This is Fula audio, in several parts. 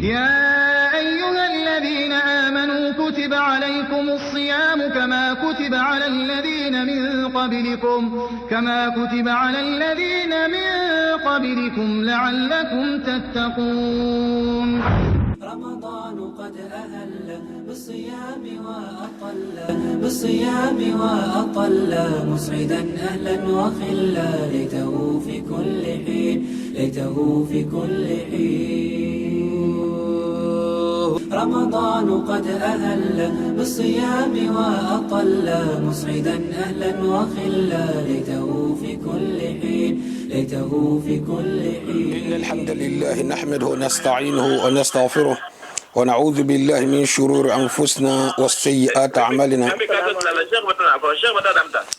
يا أيها الذين آمنوا كتب عليكم الصيام كما كتب على الذين من قبلكم لعلكم تتقون. رمضان قد أهل بالصيام وأطل مسعدا أهلا وخلا ليته في كل حين رمضان قد أهل بالصيام وأطل مسعدا أهلا وخلا ليته في كل حين إن الحمد لله نحمده ونستعينه ونستغفره ونعوذ بالله من شرور أنفسنا والسيئات أعمالنا.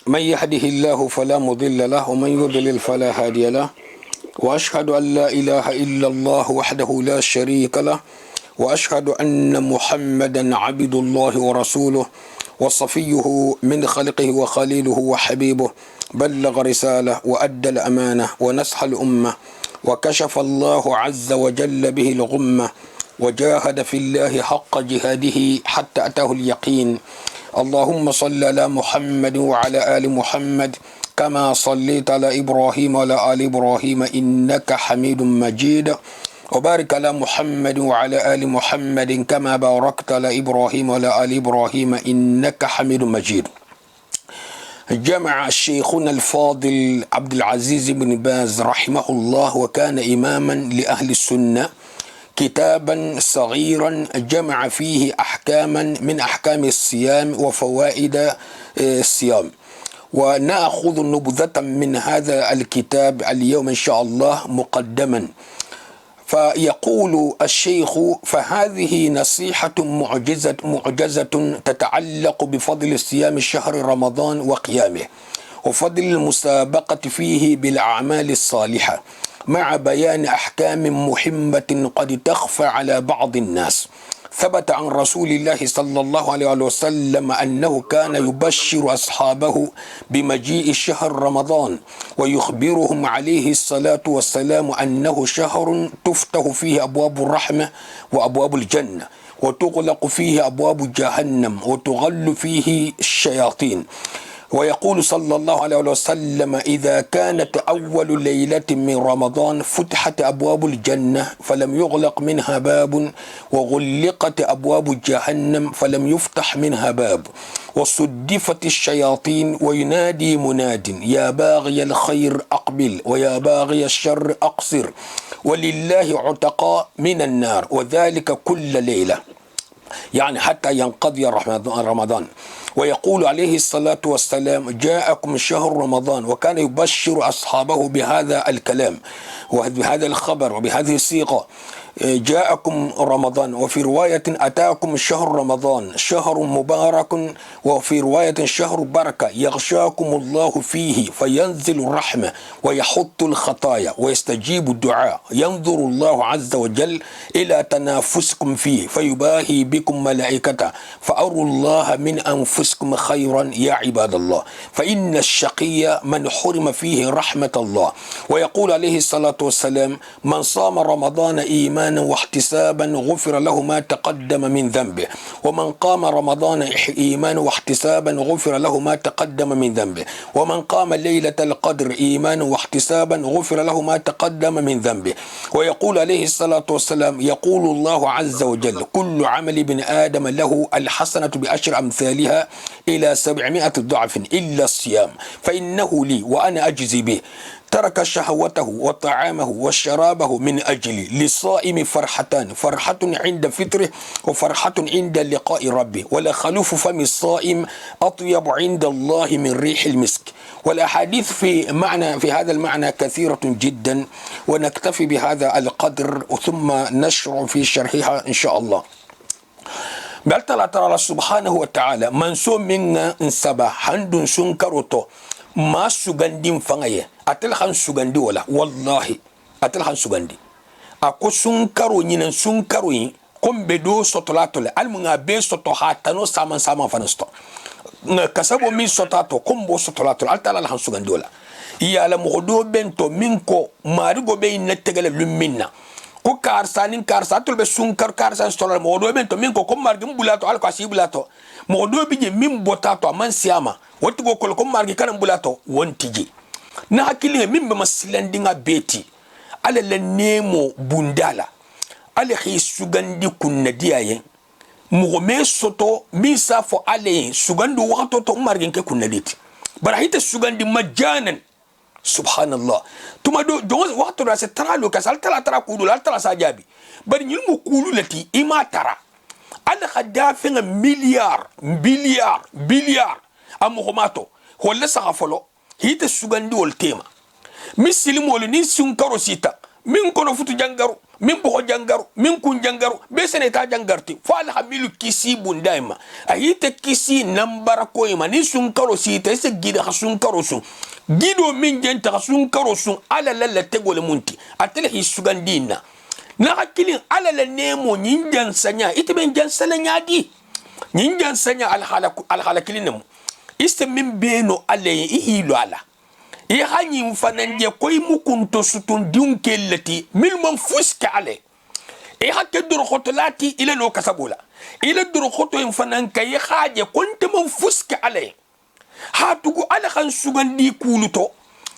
من يهده الله فلا مضل له ومن يضلل فلا هادي له، وأشهد أن لا إله إلا الله وحده لا شريك له، وأشهد أن محمدا عبد الله ورسوله وصفيه من خلقه وخليله وحبيبه، بلغ رسالة وأدى الأمانة ونصح الأمة وكشف الله عز وجل به الغمة، وجاهد في الله حق جهاده حتى أتاه اليقين. اللهم صل على محمد وعلى آل محمد كما صليت على إبراهيم وعلى آل إبراهيم إنك حميد مجيد، وبارك على محمد وعلى آل محمد كما باركت على إبراهيم وعلى آل إبراهيم إنك حميد مجيد. جمع شيخنا الفاضل عبد العزيز بن باز رحمه الله وكان إماما لأهل السنة كتابا صغيرا جمع فيه أحكاما من أحكام الصيام وفوائد الصيام، ونأخذ نبذة من هذا الكتاب اليوم إن شاء الله مقدما. فيقول الشيخ: فهذه نصيحة معجزة تتعلق بفضل صيام شهر رمضان وقيامه، وفضل المسابقة فيه بالأعمال الصالحة، مع بيان أحكام مهمة قد تخفى على بعض الناس. ثبت عن رسول الله صلى الله عليه وسلم أنه كان يبشر أصحابه بمجيء شهر رمضان، ويخبرهم عليه الصلاة والسلام أنه شهر تفتح فيه أبواب الرحمة وأبواب الجنة، وتغلق فيه أبواب جهنم، وتغل فيه الشياطين. ويقول صلى الله عليه وسلم: إذا كانت أول ليلة من رمضان فتحت أبواب الجنة فلم يغلق منها باب، وغلقت أبواب جهنم فلم يفتح منها باب، وصدفت الشياطين، وينادي مناد: يا باغي الخير أقبل ويا باغي الشر أقصر، ولله عتقاء من النار، وذلك كل ليلة، يعني حتى ينقضي رمضان. ويقول عليه الصلاة والسلام: جاءكم شهر رمضان، وكان يبشر أصحابه بهذا الكلام وبهذا الخبر وبهذه الصيغة: جاءكم رمضان. وفي رواية: أتاكم شهر رمضان شهر مبارك، وفي رواية: شهر بركة يغشاكم الله فيه فينزل الرحمة ويحط الخطايا ويستجيب الدعاء، ينظر الله عز وجل إلى تنافسكم فيه فيباهي بكم ملائكته، فأروا الله من أنفسكم خيرا يا عباد الله، فإن الشقي من حرم فيه رحمة الله. ويقول عليه الصلاة والسلام: من صام رمضان إيمانا واحتسابا غفر له ما تقدم من ذنبه، ومن قام رمضان إيمانا واحتسابا غفر له ما تقدم من ذنبه، ومن قام ليلة القدر إيمانا واحتسابا غفر له ما تقدم من ذنبه. ويقول عليه الصلاة والسلام: يقول الله عز وجل: كل عمل ابن آدم له الحسنة بعشر أمثالها إلى 700 ضعف إلا الصيام فإنه لي وأنا أجزي به. ترك شهوته وطعامه وشرابه من أجلي. للصائم فرحتان: فرحة عند فطره وفرحة عند لقاء ربه، ولخلوف فم الصائم أطيب عند الله من ريح المسك. والأحاديث في هذا المعنى كثيرة جدا، ونكتفي بهذا القدر ثم نشرع في شرحها إن شاء الله. بلتلا ترى سبحانه وتعالى من سو منا انسبا حندن سنكروتو ما سوغاندين فانغيه اتل خان سوغاندي ولا والله اتل خان سوغاندي اكو سنكرو نين سنكرو كوم بدو سوتولاتول المغا بي سوتو هاتانو سامان فانستو kasabo min sotato kombo sotolato altala la hansu gandola ya la modo bento minko marigo be netegale lumminna ko karsa nin karsa to be sunkar karsa stolar mo do men to min ko margi mbulato al ko si bulato mo do bi je min botato man siama wotti go ko margi kan mbulato wontiji na hakili min be masilandi nga beti ala la nemo bundala ala khi sugandi kunna diaye mo me soto min sa fo ale sugandi wato to margi ke kunna diti bara hita sugandi majanan subhanallah tuma do wato da se taralo ka sal tara kulu la tara sa jabi bari nyil mo kulu lati ima tara ala khadafi nga billiard am homato holla sa folo hita sugandi wol tema misilimo ni sun karo sita min kono futu jangaru min bo jangaru min kun jangaru be sene ta jangarti fa al hamilu kisi bundaima ahita kisi nambara ko ima ni sun karo sita se gida sun karo sun gido min jenta sun karo sun ala lalla tegole munti atele hi sugandina na hakilin ala la nemo nyinjan sanya ite ben jan salanya di nyinjan sanya al halakilin iste min beno ale ihilo ala e hanyi mfananje koy mukunto sutun diunkellati milman fuska ale e hakke dur khotolati ila no kasabula ila dur khoto mfanan kay khaaje konte man fuska ale hatugo ala khan sugandi kuluto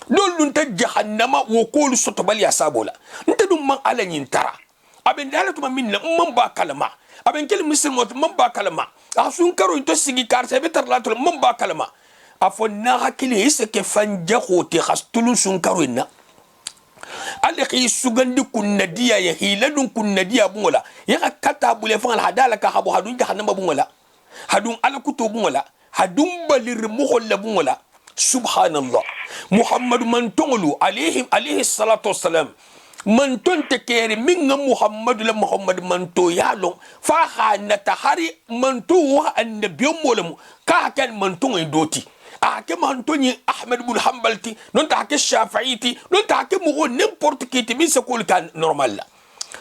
dolun ta jahannama wo kolu soto bal ya sabola nta dum man ala nyin tara aben dalatu minna man ba kalama aben kel muslimo man ba kalama asun karo to sigi kar se betar la to man ba kalama afonna hakili isake fanja khoti khastulu sun karo inna alle khi sugandi kunnadiya ya hiladun kunnadiya bungola ya kata bule fan hadala ka habu hadun jahannama bungola hadun ala kuto bungola hadun balir muholla bungola subhanallah muhammad man tonglu alayhi salatu wassalam man ton te kere minga muhammad la muhammad man to yalo fa khanata hari man to wa annabiyo molamu ka kan man to doti ake man to ni ahmad ibn hanbalti non ta ke shafi'iti non ta ke mo n'importe qui te min se kol kan normal la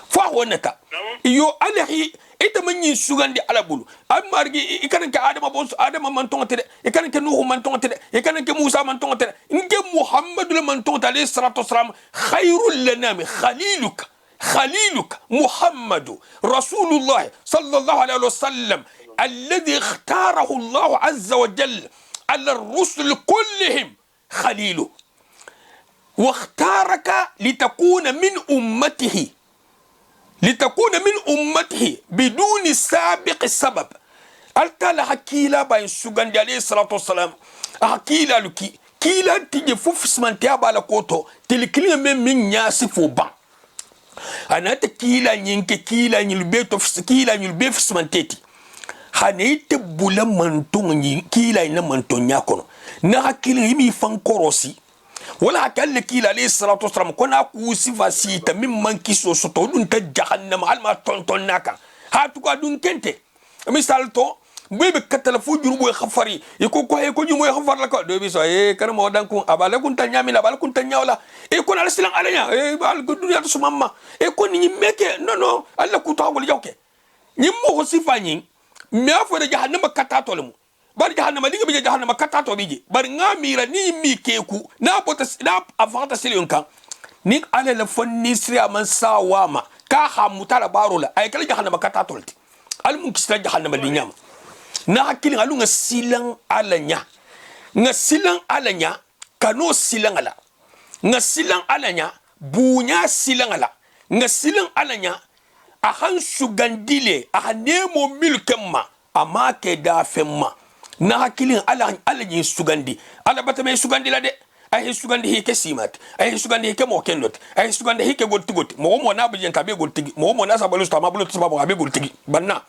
fa wonaka yo alahi ita man yin sugandi alabulu amargi ikan ka adama man to tede ikan ke nuhu man to tede ikan ke musa man to tede nge muhammad le man to alayhi salatu wassalam khairul lanami خليلك محمد رسول الله صلى الله عليه وسلم الذي اختاره الله عز وجل على الرسل كلهم خليله واختارك لتكون من أمته بدون سابق السبب التالي حكيلا باين سوغان عليه الصلاة والسلام حكيلا لكي كيلا تيجي فوف سمانتيا بالا كوتو تلكلي من ناسي فوبان أنا تكيلا نينك كيلا نيلبي في سمانتيتي hanete bula mantongi kila ina mantonya kono na hakili imi fankorosi wala hakalle kila alayhi salatu wassalam kona kusi fasita mimman kiso soto dun ta jahannam alma tonton naka hatu ko dun kente misal to bebe katala fujuru boy khafari ko jumo khafar la ko do bi so kana mo dan kun abala kun tanya mi la bal kun tanya wala ko na silang alanya bal ko dunya to sumamma ko ni meke no alla ku tawol jawke nyimmo ko sifanyi mi afo de jahannama katato lemu bar jahannama liga bi jahannama katato biji bar ngamira ni mi keku na bota na afata silyon kan ni ala la fonni sira man sawama ka hamutala barola ay kala jahannama katato lti al mun kisla jahannama di nyama na hakili alu nga silang alanya kano silang ala nga silang alanya bunya silang ala nga silang alanya ahan sugandile ahanemo milkemma amake da femma na hakilin ala yin sugandi ala batame sugandi la de ay sugandi hike simat ay sugandi hike mo kendot ay sugandi hike goltigot mo na bujen tabe goltigi mo na sabalu sta mabulu sababu abe goltigi banna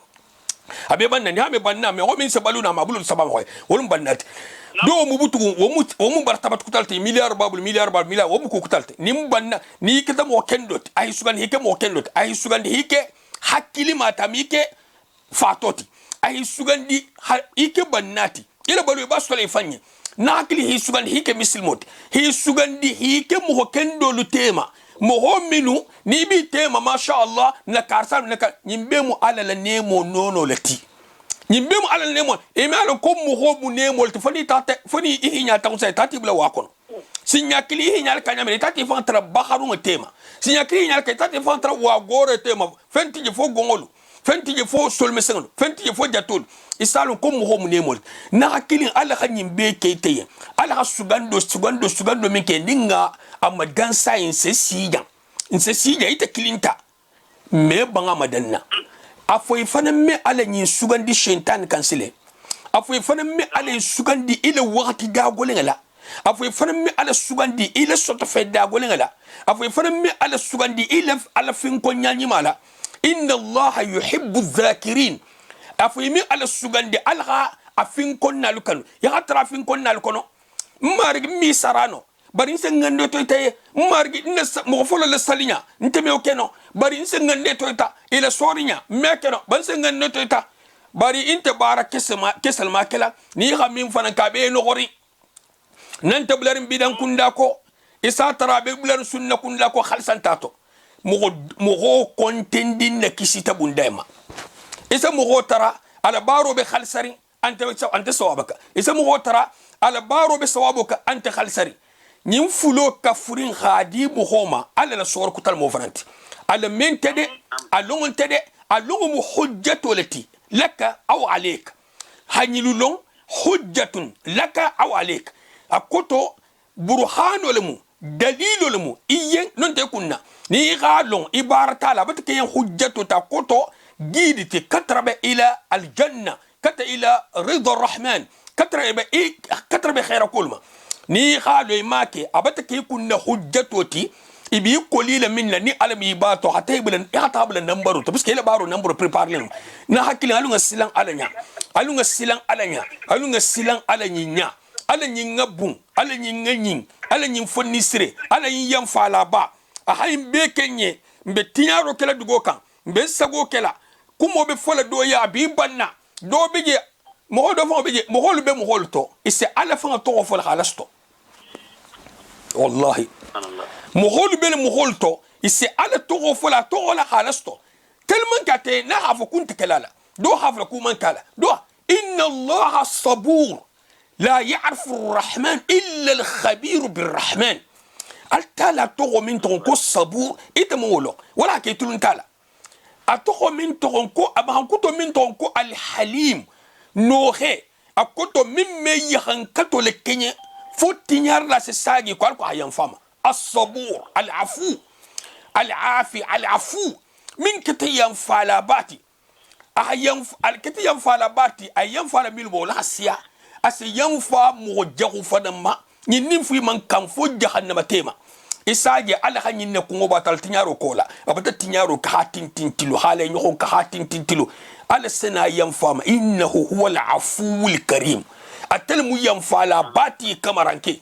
abe banna ni ame banna me o min sabalu na mabulu sababu ko wolum bannati do mu butu wo mu bartabat kutalte milliard wo mu ko kutalte nim banna ni kita mo kendot ay sugandi hike mo kendot ay sugandi hike hakili matamike fatoti ay sugandi hike bannati ila balu ba sole fanye na hakili hi sugandi hike misilmot hi sugandi hike mo kendo lutema mo minu ni bi tema masha Allah na karsan na nyimbe mu ala la nemo nono lati nyimbe mu ala nemo e me ala ko mo nemo lati fani ihinya ta ko sai tati bla wakono sinyakili hinyal kanyamere tati fantra baharu tema sinyakili hinyal tati fantra wa gore tema fenti je fo gongolu fenti je fo solmesengolu fenti je fo jatol isalu ko mo homu nemol na hakili ala khanyin be kayteye ala sugando minke ninga amadan science sijan inse sija ita kilinta me banga madanna afoy fana me ala nyin sugandi shentan kansile afoy fana me ala sugandi ile wakati da golengala afoy fana me ala sugandi ile soto fe da golengala afoy fana me ala sugandi ile ala fin ko nyanyi mala inna allaha yuhibbu dhakirin afoy me ala sugandi alha afin ko nalukan ya hatra afin ko nalukono marigi mi sarano bari nse ngande to itaye margi mo folo le salinya nteme okeno bari nse ngande to ita ile sorinya mekeno ban se ngande to ita bari inte bara kesal makela ni khamin fana ka be no gori nan tablarin bidan kunda ko isa tara be bulan sunna kunda ko khalsan tato mo kontendin na kisita bundema isa mo tara ala baro be khalsari anta sawabaka isa mo tara ala baro be sawabuka anta khalsari ñin fulo kafurin khadi buhoma ala la sor kutal mo faranti ala men tede alongon tede alongo mu hujjatu lati laka aw alayka hanyilu long hujjatun laka aw alayka akoto burhanu lamu dalilu lamu iyen non te kunna ni galon ibarata la batke yen hujjatu ta koto giditi katrabe ila aljanna kata ila ridha arrahman katrabe khaira kulma ni khalo make abata ke kunna hujjatoti ibi kolila minna ni alami bato hatta iblan hata iblan numberu to biske la baro numberu prepare na hakili alunga silang alanya alunga silang alanya alanyi ngabun alanyi nganyin alanyi fonisire alanyi yamfala ba a hayin be kenye mbe tinyaro kala dugo kan mbe sago kala kumo be fola do ya bi banna do bije mo do fo bije mo holu be mo holto ise ala fa to fola khalasto والله مغول بين مغولتو يسي على توغو فلا توغو لا خالصتو تلمن كاتي نعرف كنت كلالا دو حفل كومن كالا دو إن الله الصبور لا يعرف الرحمن إلا الخبير بالرحمن التالا توغو من تونكو الصبور إتمولو ولا كيتلون تالا أتوغو من تونكو أبهانكوتو من تونكو الحليم نوغي أكوتو من ميهانكاتو لكيني فوتينيار لا سساجي كوالكو هيان فاما الصبور العفو العافي العفو من كتيان فالاباتي أهيان الكتيان فالاباتي أيان فالا ميلبو لا سيا أسيان فا موجهو فدما نين في من كان فو جهنم تيما إساجي على خنين نكونغو باتال تينيارو كولا أبدا تينيارو كهاتين تنتلو حالي نيخون كهاتين تنتلو على سنا أيان فاما إنه هو العفو الكريم atele mu yamfala bati kamaranke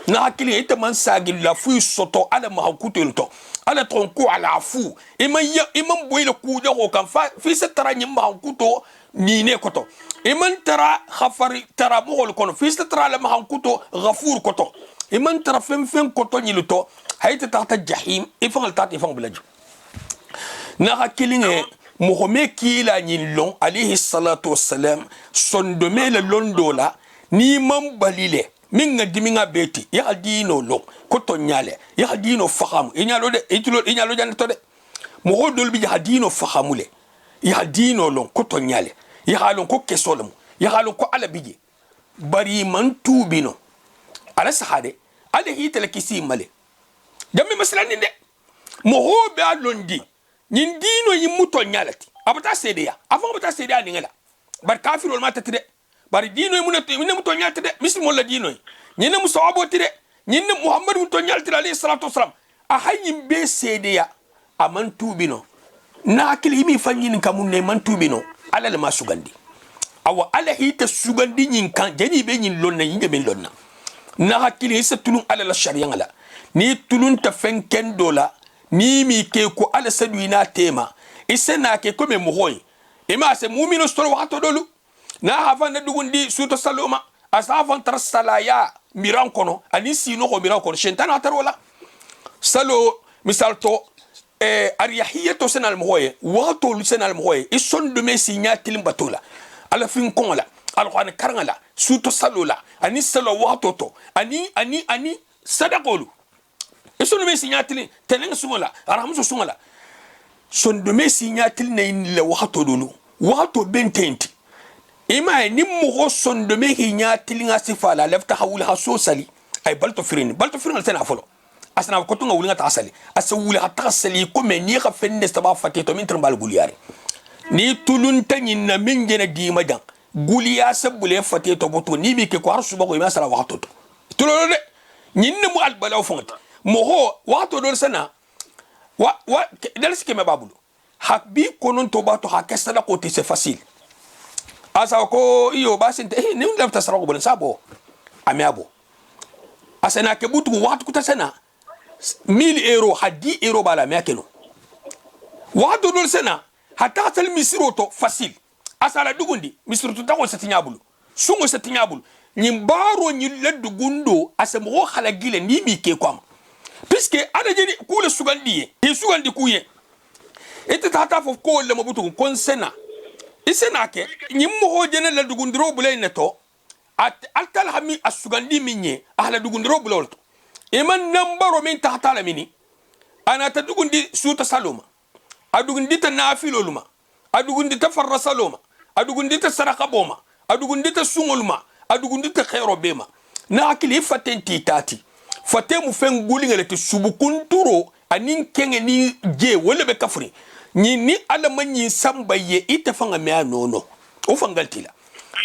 na hakili ite man sagi la fu soto ala ma hakuto nto ala tronko ala afu iman boyle ku de ko kan fa fi se tara nyim ma hakuto ni ne koto iman tara khafari tara mo kono fi se tara la ma hakuto ghafur koto iman tara fem koto nyiluto hayta tahta jahim ifan tat ifan bilaju na hakili ne Mohamed kila nyilon alayhi salatu wassalam sondome le londola ni mam balile minga diminga beti ya dino lo koto nyale ya dino faham inyalo de inyalo janto de mo dol bi ya dino fahamule ya dino lo koto nyale ya halon ko kesolum ya halon ko ala bije bari man tubino ala sahade ala hitala kisi male jamme masalani de mo be alondi nyin dino yimuto nyalati abata sedeya avant abata sedeya ningala bar kafir wal mata tide bar dino yimuto nyalati de muslim la dino nyine musawabo tide nyine muhammad muto nyalati alayhi salatu wasalam a hayim be sedeya aman tubino na akili mi fanyin kamun ne man tubino ala ma sugandi awa ala hita sugandi nyin kan jeni be nyin lonna yinga be lonna na hakili hisa tulun ala la sharia ngala ni tulun ta fenken dola ni mi ke ko ala sadwina tema isena ke ko me mohoy ima se mu'minu storo wato dolu na hafa na dugundi suto saloma asafan tarsalaya miran kono ani sino ko miran kono shentana tarola salo misal to ariyahiyatu senal mohoy wato senal mohoy ison de me signa tilim batola ala fin konla alquran karngala suto salola ani salo wato to ani sadaqolu isono me signatili tenen sumala arhamso sumala son de me signatil ne le wato dolu wato bententi ima ni mo son de me signatil nga sifala lafta hawul haso sali ay balto firin tana folo asna ko tunga wulinga ta sali asawul hatta sali ko me ni ka fenne saba fate to min trambal guliyare ni tulun tanyin na min gena di madan guliya sabule fate to boto ni bi ke ko har suba ko ma sala wato to tulolo de nyinne mu albalaw fonta mo ho wato do sana wa dalsi ke me babulu hakbi konon to bato hakesta da ko te c'est facile asa ko iyo basinte ni lafta sara ko bon sabo amiabo asana ke butu watu kutasana 1000 euro hadi euro bala mekeno watu dol sana hatta tal misiro to facile asala dugundi misiro to tawo satinyabulu sungo satinyabulu nyimbaro nyille dugundo asemo khala gile ni mi ke kwam puisque ada jeni kule sugandi e sugandi kuye ete tata fof ko le mabutu kon sena isena ke nyimmo ho jene la dugundiro bulay neto altal hami asugandi minye ahla dugundiro bulolto iman nambaro min tahta la mini ana ta dugundi suta saloma adugundi ta nafiloluma adugundi ta farrasaloma adugundi ta saraka boma adugundi ta sungoluma adugundi ta khairo bema na akili fatenti tati fatemu fen gulinga te subukunturo anin kenge ni je wala be kafri ni ala manyi sambaye ite fanga me nono o fangaltila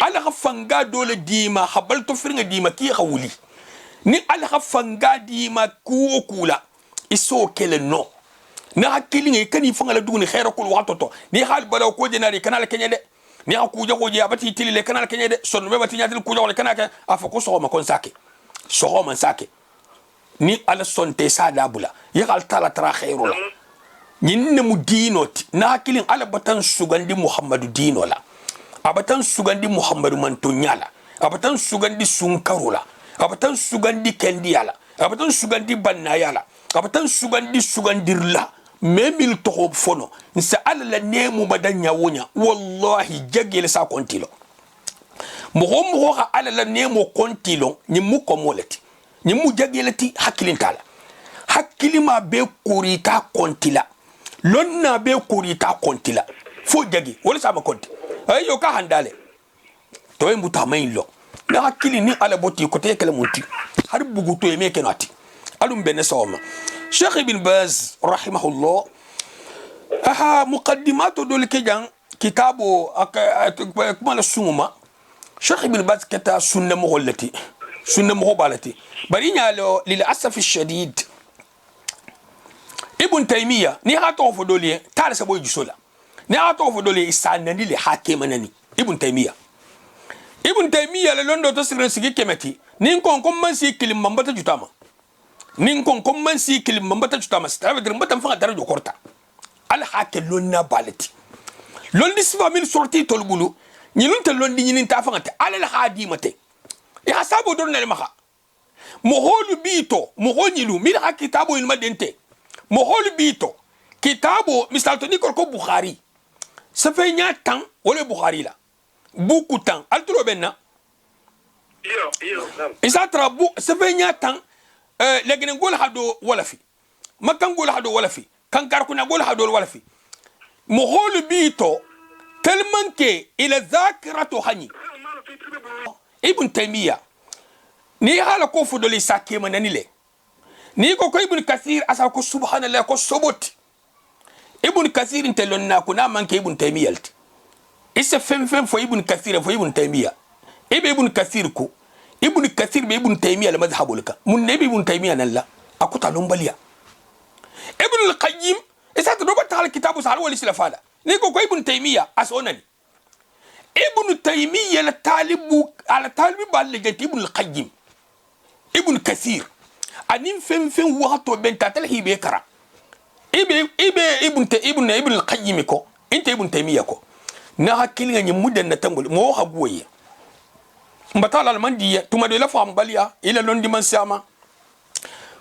ala khafanga dole dima habalto firinga dima ki khawuli ni ala khafanga dima ku okula iso kele no na hakilinga kani fanga la duguni khaira kul watoto ni hal balaw ko jenari kanal kenyede ni akuja ko je abati tilile kanal kenyede son be bati nyatil kuja wala kanaka afako so ma kon sake so ma sake ni ala sonte sa dabula yakal tala tra khairula nyinne mu dinoti na hakilin ala batan sugandi muhammadu dinola abatan sugandi muhammadu mantonyala abatan sugandi sunkarula abatan sugandi kendiyala abatan sugandi bannayala abatan sugandirla memil to fono nsa ala la nemu badanya wonya wallahi jagele sa kontilo mo ha ala la nemu kontilo ni mu komoleti ni mu jageleti hakilin tala hakilima be kurita kontila lonna be kurita kontila fo jagi wala sama konti ayo ka handale to e muta maylo na hakili ni ala boti ko te kala munti har bugu to e meke nati alum ben sawma Sheikh Ibn Baz rahimahullah aha muqaddimatu dol kejan kitabo kuma la sunguma Sheikh Ibn Baz kata sunna mo balati bari nyalo lil asaf shadid Ibn Taymiyyah ni hato fo doliye tare sa boy jusola ni hato fo doliye isanani li hakimanani Ibn Taymiyyah le londo to sirin sigi kemeti nin kon man si kilim mambata jutama nin kon man si kilim mambata jutama sta vedir mbata fa dara jo korta al hakel lonna balati londi sifa min sorti tolbulu nyilun te londi nyinin ta fa al hadi mate ya sabo don na maka moholu bito mohonyilu min hakitabo ilma dente mohol bito kitabo misal to nikor ko Bukhari ça fait nya temps wala Bukhari la beaucoup temps altro benna isa trabu ça fait nya temps legene gol hado wala fi makan gol hado wala fi kan karkuna gol hado wala fi mohol bito tellement que ila zakratu hani Ibn Taymiyyah ni hala ko fudoli sakema nanile ni ko Ibn Kathir asa ko subhanallah ko soboti Ibn Kathir intelonna ko na manke Ibn Taymiyyah issa fem fo Ibn Kathir fo Ibn Taymiyyah Ibn Kathir ko Ibn Kathir be Ibn Taymiyyah la madhhabulka mun nabi Ibn Taymiyyah nalla akuta lombaliya Ibn al-Qayyim issa to robata hal kitabu sar wali silafala ni ko Ibn Taymiyyah asonani Ibn Taymiyyah la talibu ala talibi bal Ibn al-Qayyim Ibn Kathir anin fem wato ben tatal hibe kara ibn al-Qayyim ko inte Ibn Taymiyyah ko na hakilin nyi mudan na tambul mo hagoye mbatala almandiya tuma de la fam baliya ila londi man sama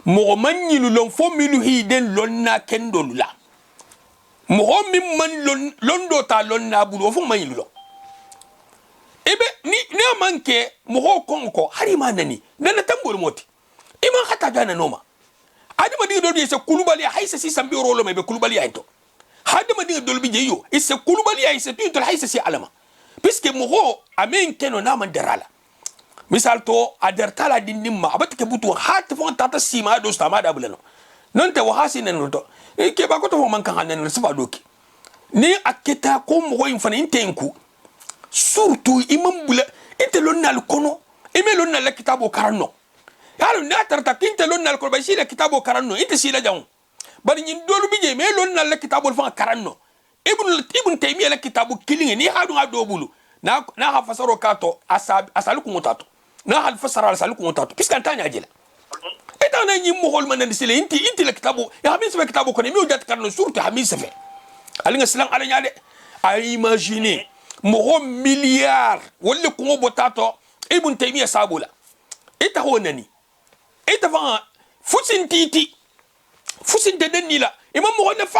mo manyilu lon fo milu hiden lonna kendolula mo min man londo ta lonna bulu fo manyilu lo ni manke mo konko hari manani nana tambul moti iman khata jana noma adama dinga dolbi se kulubali haysa si sambi rolo me be kulubali ayto hadama dinga dolbi je yo ise kulubali ay se tu haysa si alama puisque mo amen keno na man derala misal to adertala dinimma abatike butu hat fon tata sima do stama da bulano non te wahasi nen to ke ba ko to man kan hanen sifa doki ni aketa ko mo infana intenku surtout imam bula inte lonnal kono ime lonnal kitabo karanno yalo na tarta kinte lonnal ko ba sila kitabo karanno inte sila jaw bari nyin dolu bije me lonnal kitabo fa karanno ibn taymiya la kitabu kilinge ni hadu ngado bulu na ha fasaro kato asalu ko ngotato na ha fasara asalu ko ngotato puisque antanya jela eta na nyim mo hol manan sile inti la kitabu ya hamin se kitabu ko ni mi udat karno surtout hamin se fe alinga silang ala nyaade a imaginer mo milliard wala ko ngobotato ibn taymiya sabula eta honani eta va fusin de denila imam mo na fa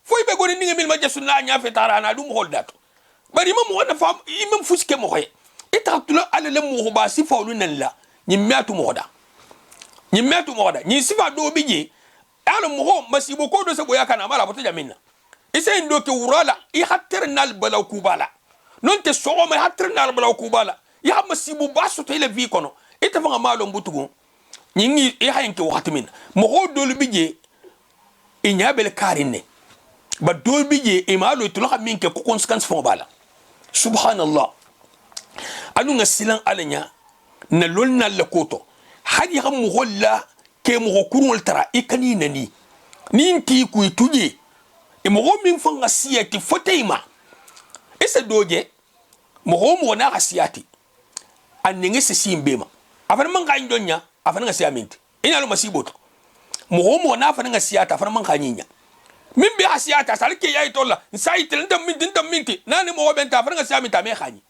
foy be goni ninga mil ma jasu na nya fe tarana dum hol dato bari imam mo na fa imam fuske mo xoy eta tulo ala le mo ba si fawlu nan la ni metu mo da ni sifa do bije ala mo masibo ko do se boya kana mala boto jamina ise ndo ke urala i hatter nal balaw kubala non te so ma hatter nal balaw kubala ya masibo baso to ile vi kono eta fa malo mbutugo ni e hayenke wakati min mo do lu bije e nyabel karine ba dol bije e malo to la minke ko conséquence fon bala subhanallah anu nga silan alanya na lol na la koto hadi ham mo holla ke mo kurul tara ikani nani ninti ku tuje e mo min fon asiyati foteima ese doje mo na asiyati annenge se simbema afan man ga ndonya afan nga siaminti ina lo masiboto mo na afan nga siyata afan man kanyinya min be asiyata salke yayi tolla sai tel ndam minti nani mo benta afan nga siamita me khani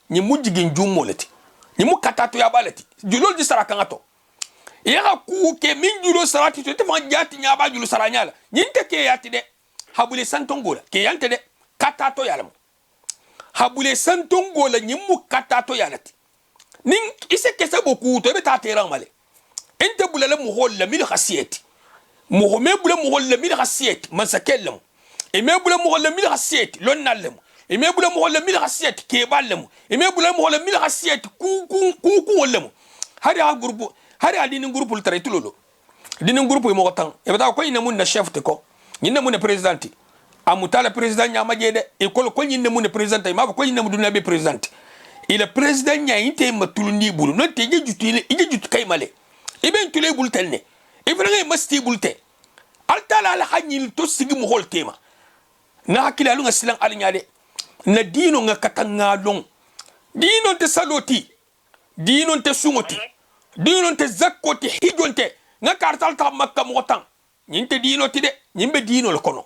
ni mujigin jumolati ni mukatato ya balati julol di saraka ngato ya ku ke min julo sarati to te fan jati nya ba julo saranyala nyinte ke yati de habule santongola ke yante de katato yalam habule santongola ni mukatato yalati nin ise kese boku to be ta teran male ente bulale mu holla mil khasiyati mu me bule mu holla mil khasiyati masakellam e me bule mu holla mil khasiyati lonnallam e me bule mu holla mil khasiyati ke ballam e me bule mu holla mil khasiyati ku wallam hari ha groupe hari adini groupe tare tulolo dinin groupe mo tan e bata ko ina mun na chef te ko nyinna mun presidenti amutala president nya majede e ko nyinna mun presidenti ma ko nyinna mun be presidenti il est président nya inte matuluni bulu non te je jutile ije jut kay male iben tule bul telne ifranga masti bulte altala al hanyil to sigi mo hol tema na hakila lu ngasilan al nyaade na dino nga katanga long dino te saloti dino te sungoti dino te zakoti hijonte nga kartal ta makka mo tan nyinte dino ti de nyimbe dino le kono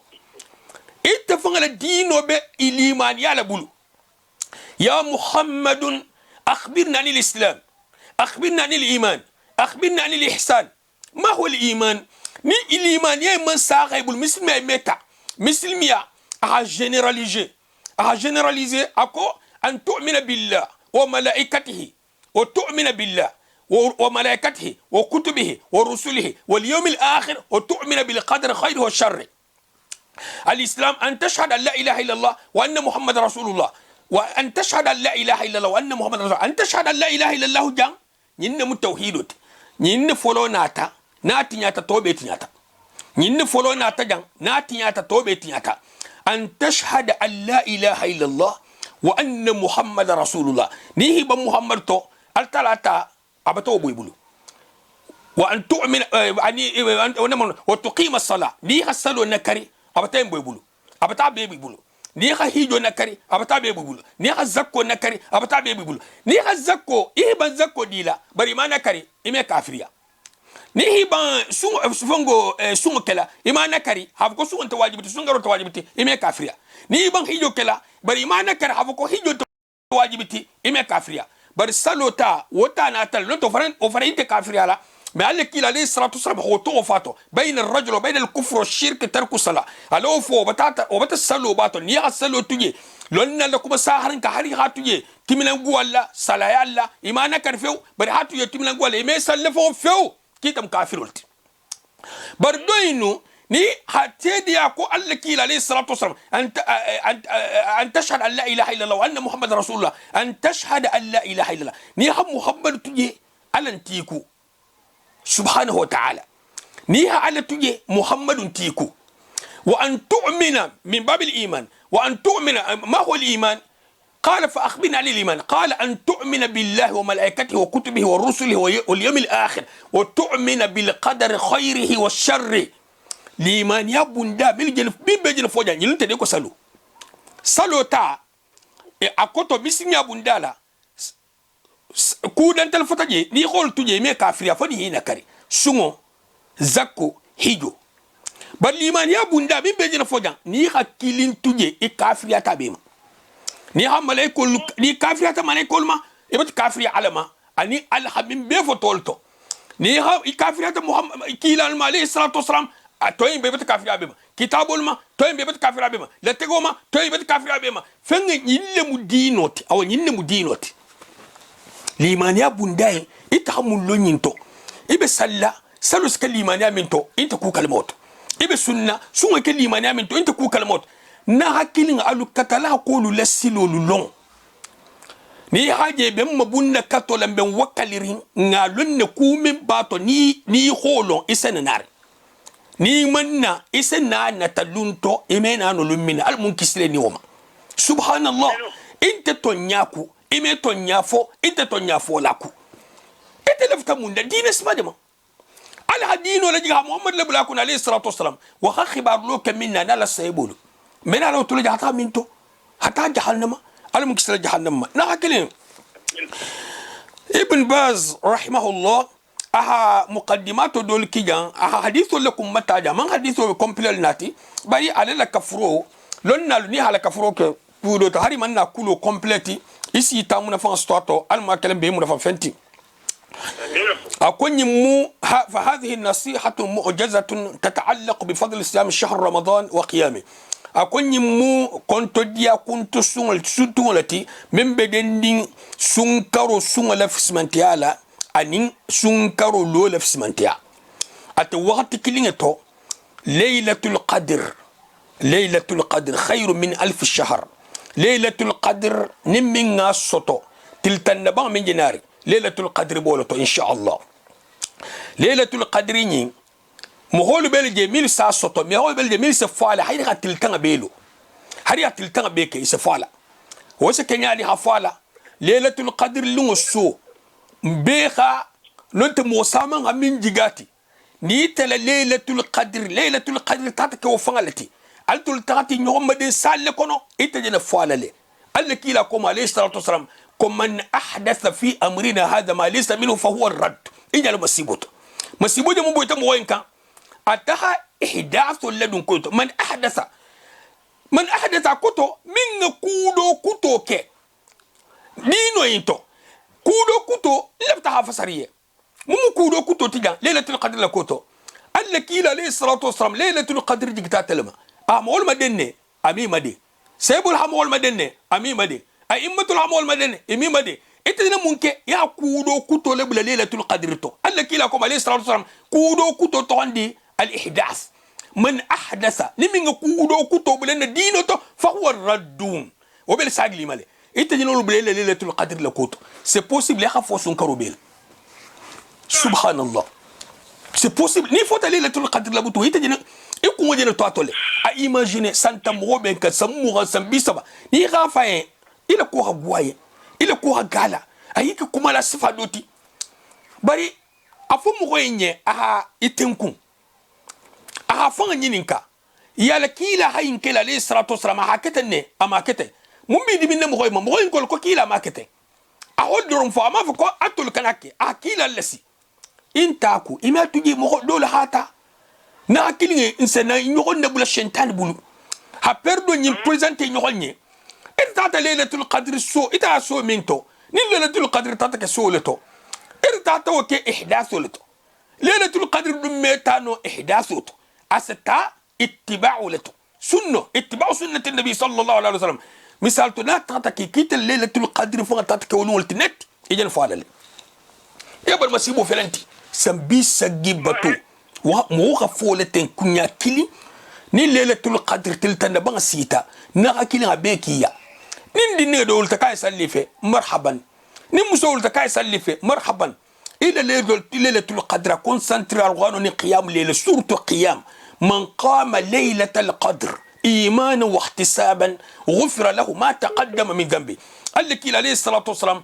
itte fanga dino be iliman yala bulu يا محمد أخبرنا عن الإسلام أخبرنا عن الإيمان أخبرنا عن الإحسان ما هو الإيمان؟ ni الإيمان يا من ساقي بالمسلم متى مسلم يا generaliser أكو أن تؤمن بالله وملائكته وتؤمن بالله وملائكته وكتبه ورسله واليوم الآخر وتؤمن بالقدر خير والشر الإسلام أن تشهد أن لا إله إلا الله وأن محمد رسول الله وأن تشهد أن لا إله إلا الله وأن محمد رسول الله أن تشهد أن لا إله إلا الله جان نين متوحيدوت نين فولو ناتا ناتي ناتا توبيت ناتا نين فولو ناتا جان ناتي ناتا توبيت ناتا أن تشهد أن لا إله إلا الله وأن محمد رسول الله نيه بمحمد تو التلاتا أبتو بيبلو وأن تؤمن وتقيم الصلاة نيه الصلاة نكري أبتين بيبلو أبتا بيبلو ni ha hijo nakari abata be bubulu ni ha zakko nakari abata be bubulu ni ha zakko ban zakko dila bari ma nakari ime kafiriya ni hiban sungo sungo kala ima nakari hab ko sungo tawajibiti sungaro tawajibiti ime kafiriya ni ban hijo kala bari ma nakari hab ko hijo tawajibiti ime kafiriya bari salota wota na tal no to faran o faran te kafiriya la mais Allah qu'il allait salatu salam hoto fato bain ar-rajul wa bain al-kufr wa ash-shirk tarku salat alo fo batata o bata salo bato ni asalo tuje lonna la kuma saharin ka hari hatuje timinan guwalla salaya Allah imana karfew bari hatuje timinan guwalla me sallafo few kitam kafirulti bar doynu ni hatedi ko alla kila alayhi salatu wasalam an tashhad an la ilaha illa allah wa anna muhammadar rasulullah an tashhad an la ilaha illa allah ni ha muhammad tuje alantiku subhanahu wa ta'ala ni ha ala tuje muhammadun tiku wa an tu'mina min bab al-iman wa an tu'mina ma huwa al-iman قال فأخبرنا عن الإيمان قال أن تؤمن بالله وملائكته وكتبه ورسله واليوم الآخر وتؤمن بالقدر خيره والشر الإيمان يا بندا بيجن فوجا يلنت ديكو سالو تا أكوتو بيسين يا بندا لا كودان تلفتاجي ني خول توجي مي كافريا فني هنا كاري سونو زكو هيجو بل الإيمان يا بندا بيجن فوجا ني خاكيلين توجي كافريا تابيما ni ha malaikol ni kafirata malaikol ma ibat kafiri alama ani alhamim be fotolto ni ha kafirata muhammad kilal ma alayhi salatu wasalam atoy be bat kafiri abema kitabul ma toy be bat kafiri abema la tegoma toy be bat kafiri abema fenga nyille mu dinoti aw nyille mu dinoti limaniya bundai itahamul lonyinto ibe salla salu ska limaniya minto inta ku kalmot ibe sunna sunga ke limaniya minto inta ku kalmot na hakilin alu katala qulu lasilo lulong ni haje be mabunna katola be wakalirin ngalun ne kumin bato ni holon isenar ni manna isena na talunto imena no lumina al munkisle ni woma subhanallah inte tonyaku ime tonyafo inte tonyafo laku ite lafta munda dinas madama al hadino la jiga muhammad labulakun alayhi salatu wassalam wa khibar luka minna la saybulu من أنا قلت له جاتا منتو حتى جهنم أنا مكسر جهنم ناكلين ابن باز رحمه الله أها مقدمات دول كيجان أها حديث لكم متى جا من حديث كومبليل ناتي باي على الكفرو لون نالني على كفرو كبودو تهاري من ناكلو كومبليتي إسي تامونا فان ستواتو ألما كلام بيمونا فان فنتي أكون مو فهذه النصيحة معجزة تتعلق بفضل الصيام شهر رمضان وقيامه akonyi mu konto dia kuntu sungal sutungolati membe dending sunkaro sungala fismantiala anin sunkaro lo la fismantia at waqti kilingato laylatul qadr khayr min alf shahr laylatul qadr nimminga soto tiltanaba min jinari laylatul qadr boloto insha Allah laylatul qadr ni moholu belje 1100 soto me hol belje 1000 fala hayri gatil tanga belo hari gatil tanga beke isa fala wose kenyali ha fala lailatul qadr lungo so beha lonte mo sama ngamin jigati ni tele lailatul qadr tatake wo fangalati altul tati nyoma de salle kono itajena fala le alla kila koma alayhi salatu wasalam kom man ahdatha fi amrina hadha ma laysa minhu fa huwa ar-radd injal masiboto mo boyta mo wenka ataha ihdathu ladun kuto man ahdatha kuto min kudo ke dino into kudo kuto lafta hafasariye mumu kudo kuto tiga lailatul qadr la kuto alla kila alayhi salatu wasalam lailatul qadr digta telma amol madenne ami made saybul hamol madenne ami made aimatul hamol madenne imi made itena munke ya kudo kuto lebla lailatul qadr to alla kila ko alayhi salatu wasalam kudo kuto tondi الإحداث من أحدث لمن كودو كتب لنا دينته فهو الردون وبالساق لي مالي إنت جنول بليلة ليلة القدر لكوتو سي بوسيبل يخاف وسنكرو بيل سبحان الله سي بوسيبل ني فوتا ليلة القدر لبوتو إنت جنول يكون وجنا تواتولي أيماجيني سانتا مغوبين كسموغا سمبيسبا ني غافاين إلا كوها بواي إلا كوها غالا أيك كمالا سفادوتي بري أفو مغويني أها إتنكم aha fanga nyininka yala kila hayin kela alayhi salatu wasalam hakete ne amakete mumbi dibinne mo koy ko kila makete a hoddorum fo ama ko atul kanake akila lesi intaku imatuji mo dole hata na akilinge insena nyoko ne bula shentan bulu ha perdo nyi presenter nyoko nyi irtata lailatul qadr so ita so minto ni lailatul qadr tata ke so leto irtata o ke ihdathu leto lailatul qadr dum metano ihdathu to أستا اتباع لتو سنة اتباع سنة النبي صلى الله عليه وسلم مثال تنا تاتكي كيت الليلة القدر فوق تاتكي ولون التنت يجن فعل لي يبقى المسيبو فلنتي sambi sagibatu wa mo ka fole ten kunya kili ni lailatul qadr tiltanda banga sita na akili abekiya nin dinne do ulta kay sallife marhaban nin muso ulta kay sallife marhaban ila lailatul qadr concentre alghano ni qiyam layla surtu qiyam man qama lailatul qadr ايمانا واحتسابا غفر له ما تقدم من ذنبه قال لك عليه الصلاه والسلام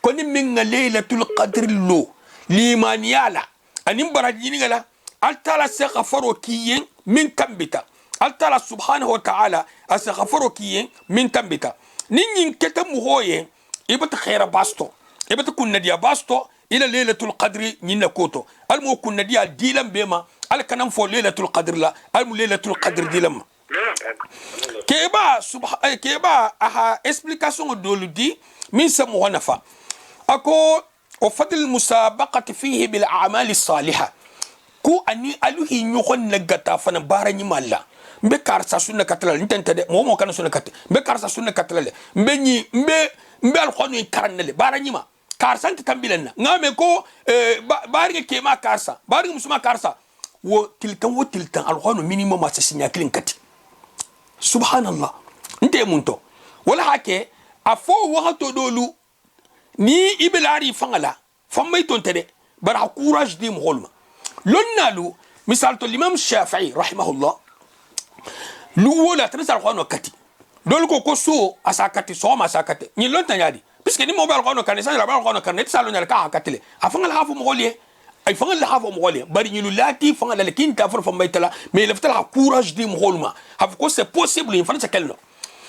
كن من ليله القدر له لمن يعلى ان برجيني غلا التلا سغفروا كيين من كمبتا التلا سبحانه وتعالى اسغفروا كيين من كمبتا نين كتم هويه يبت خير باستو يبت كن ديا باستو الى ليله القدر نين كوتو المو كن ديا ديلم بما الكنم فو ليله القدر لا الم ليله القدر ديلم keba aha explication dolu di min samu wanafa ako wa fadl musabaqati fihi bil a'mal as-salihah ku ani aluhi nyukon nagata fana barani malla mbe karsa sunna katala ntente de mo kana sunna kat mbe karsa sunna katala mbe al khonu karnale barani ma karsa nt tambilenna ngame ko bari kema karsa bari musuma karsa wo tiltan al khonu minimum ma sinya klin kati subhanallah nte munto wala hake afo wakato dolu ni ibelari fangala famay tontede bara courage di mholma lonnalu misal to l'imam shafi'i rahimahullah lu wala transal khono kati dolu ko so asakati so ma asakati ni lonta nyadi puisque ni mo bal khono kan sa la bal khono kan net salo nyal ka katile afangala hafu mholye ay fangal la hafu mholye bari ni lati fangal la kinta for famay tala mais lafta la courage di mholma have ko c'est possible in fansa kelno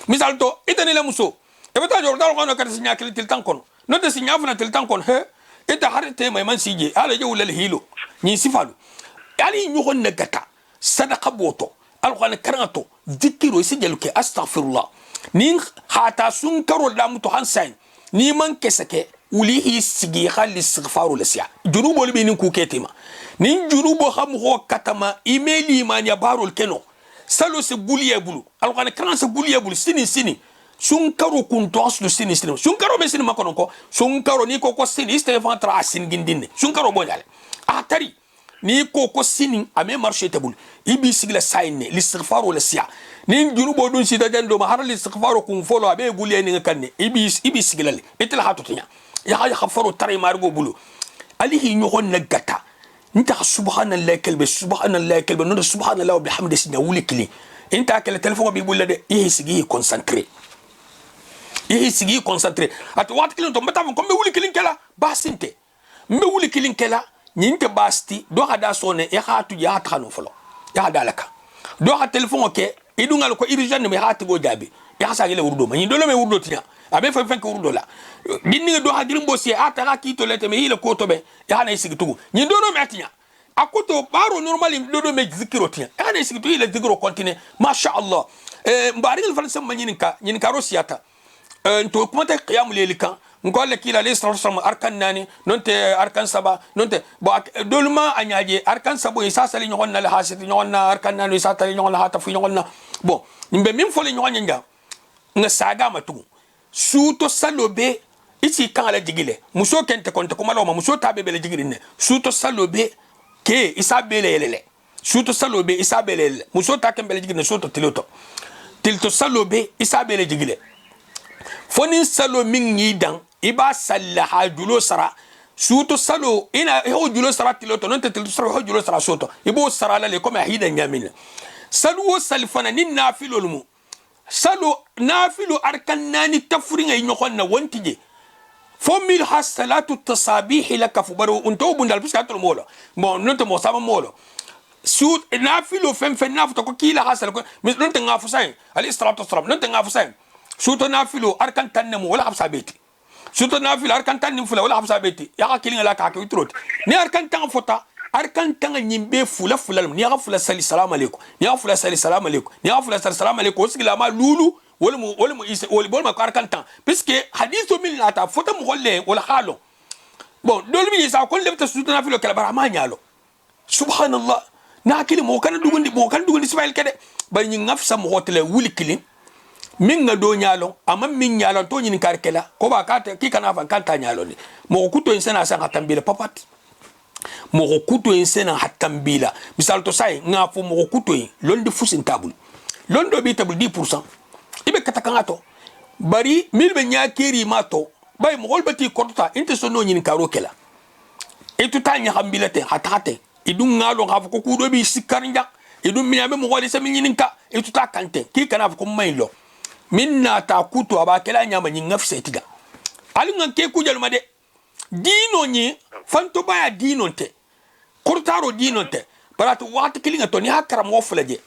misal to itani la muso e bata jordan ko no kata sinya kili tiltan kono no de sinya fana tiltan kono he ita harite mai man sije ala jawla al hilo ni sifalu ali nyugon nagata sadaqa boto alqan karanto dhikiro sijaluke astaghfirullah ni hata sun karo da mutu hansain ni man kesake ulihi sigi khali istighfaru lasya junubo libi nin ku ketima nin junubo xam ho katama emaili man ya barul keno salo se guliye bulu alqan karan se guliye bulu sini sun karo kun toslu sini sun karo be sini makono ko sun karo ni ko sini stefan tra sin gindine sun karo bonyale atari ni ko sini ame marché tabul ibi sigla sayne l'istighfaru lasya ni junubo dun sida dendo ma har l'istighfaru kun folo abe guliye ni kanne ibi sigla le itel hatunya ya khafaru tari margo bulu alihi nyugon nagata انت سبحان الله كلب سبحان الله كلب نور سبحان الله وبحمده سنا ولكلي انت اكل التليفون بيقول لي ايه سيجي كونسنتري ات وقت كلين تو متا كوم بيقول كلين كلا باسنتي بيقول كلين كلا نينت باستي دو هدا سوني يا خاتو يا تخانو فلو يا هدا لك دو ها تليفون اوكي يدونغال كو ايرجان مي هاتي جو جابي يا ساغي وردو ما ندو مي وردو تيا abe fa fanke wurdo la dinni do hadirin bosi ataka kito lete me hile ko to be ya na isigi tugu ni do no metinya akoto baro normally do me zikiro tiya ya na isigi tugu ile zikiro continue masha Allah mbari il falsa nyininka rosiata to kuma ta qiyam lelikan ngolle kila le sallallahu arkan nani nonte arkan saba nonte bo dolma anyaje arkan sabo isa sali nyon na la hasit nyon na arkan nani isa tali nyon la hata fu nyon na bon nimbe mim fole nyon nyanga nga saga matu suto salobe iti kan ala digile muso kente konte kuma lo muso tabe bele digile ne suto salobe ke isa bele yelele suto salobe isa bele muso ta kan bele digile suto tilto salobe isa bele digile foni salo min yidan iba sallaha julo sara suto salo ina ho julo sara tiloto non tilto sara ho julo sara soto ibo sara la le comme hidan yamin salu salfana nin nafilul mu salo nafilu arkan nani tafringa nyokonna wontije fomil hasalatu tasabih laka fubaru unto bundal biskatul molo bon nonto mo sama molo sud nafilu fem nafto ko kila hasal ko mis nonto ngafu sai ali salatu wassalam nonto ngafu sai suto nafilu arkan tanmu wala habsa beti suto nafilu arkan tanmu fula wala habsa beti ya kilinga la ka kitrot ni arkan tan fota arkan tanga nyimbe fula ni ga fula sali salam alaykum ni ga fula sali salam alaykum ni ga fula sali salam alaykum sigila ma lulu wala mu isa wala bol ma arkan tan puisque hadithu min la ta fota mu golle wala halo bon dolmi isa kon lebta sutuna filo kala bara ma nyalo subhanallah na kili mo kan dugundi ismail kede bari nyi ngafsa mo hotele wuli kili min nga do nyalo amma min nyalo to nyi karkela ko ba ka ki kana fan kan ta nyalo ni mo kuto insana san katambile papat mo kuto en sena hatambila misal to sai nga fo mo kuto en londi fusin tabul londo bi tabul 10% ibe katakangato bari milbe nya keri mato bay mo golbati korta inte sono nyin karo kela e tuta nya hambilate hatate idun ngalo ngaf ko kudo bi sikarnja idun miyabe mo goli sami nyininka e tuta kante ki kana ko maylo minna ta kuto aba kela nya ma nyin ngafse tiga alunga ke kujal made dino nyi fanto baya dino te kortaro dino te baratu wati kilinga to ni hakara mo fulaje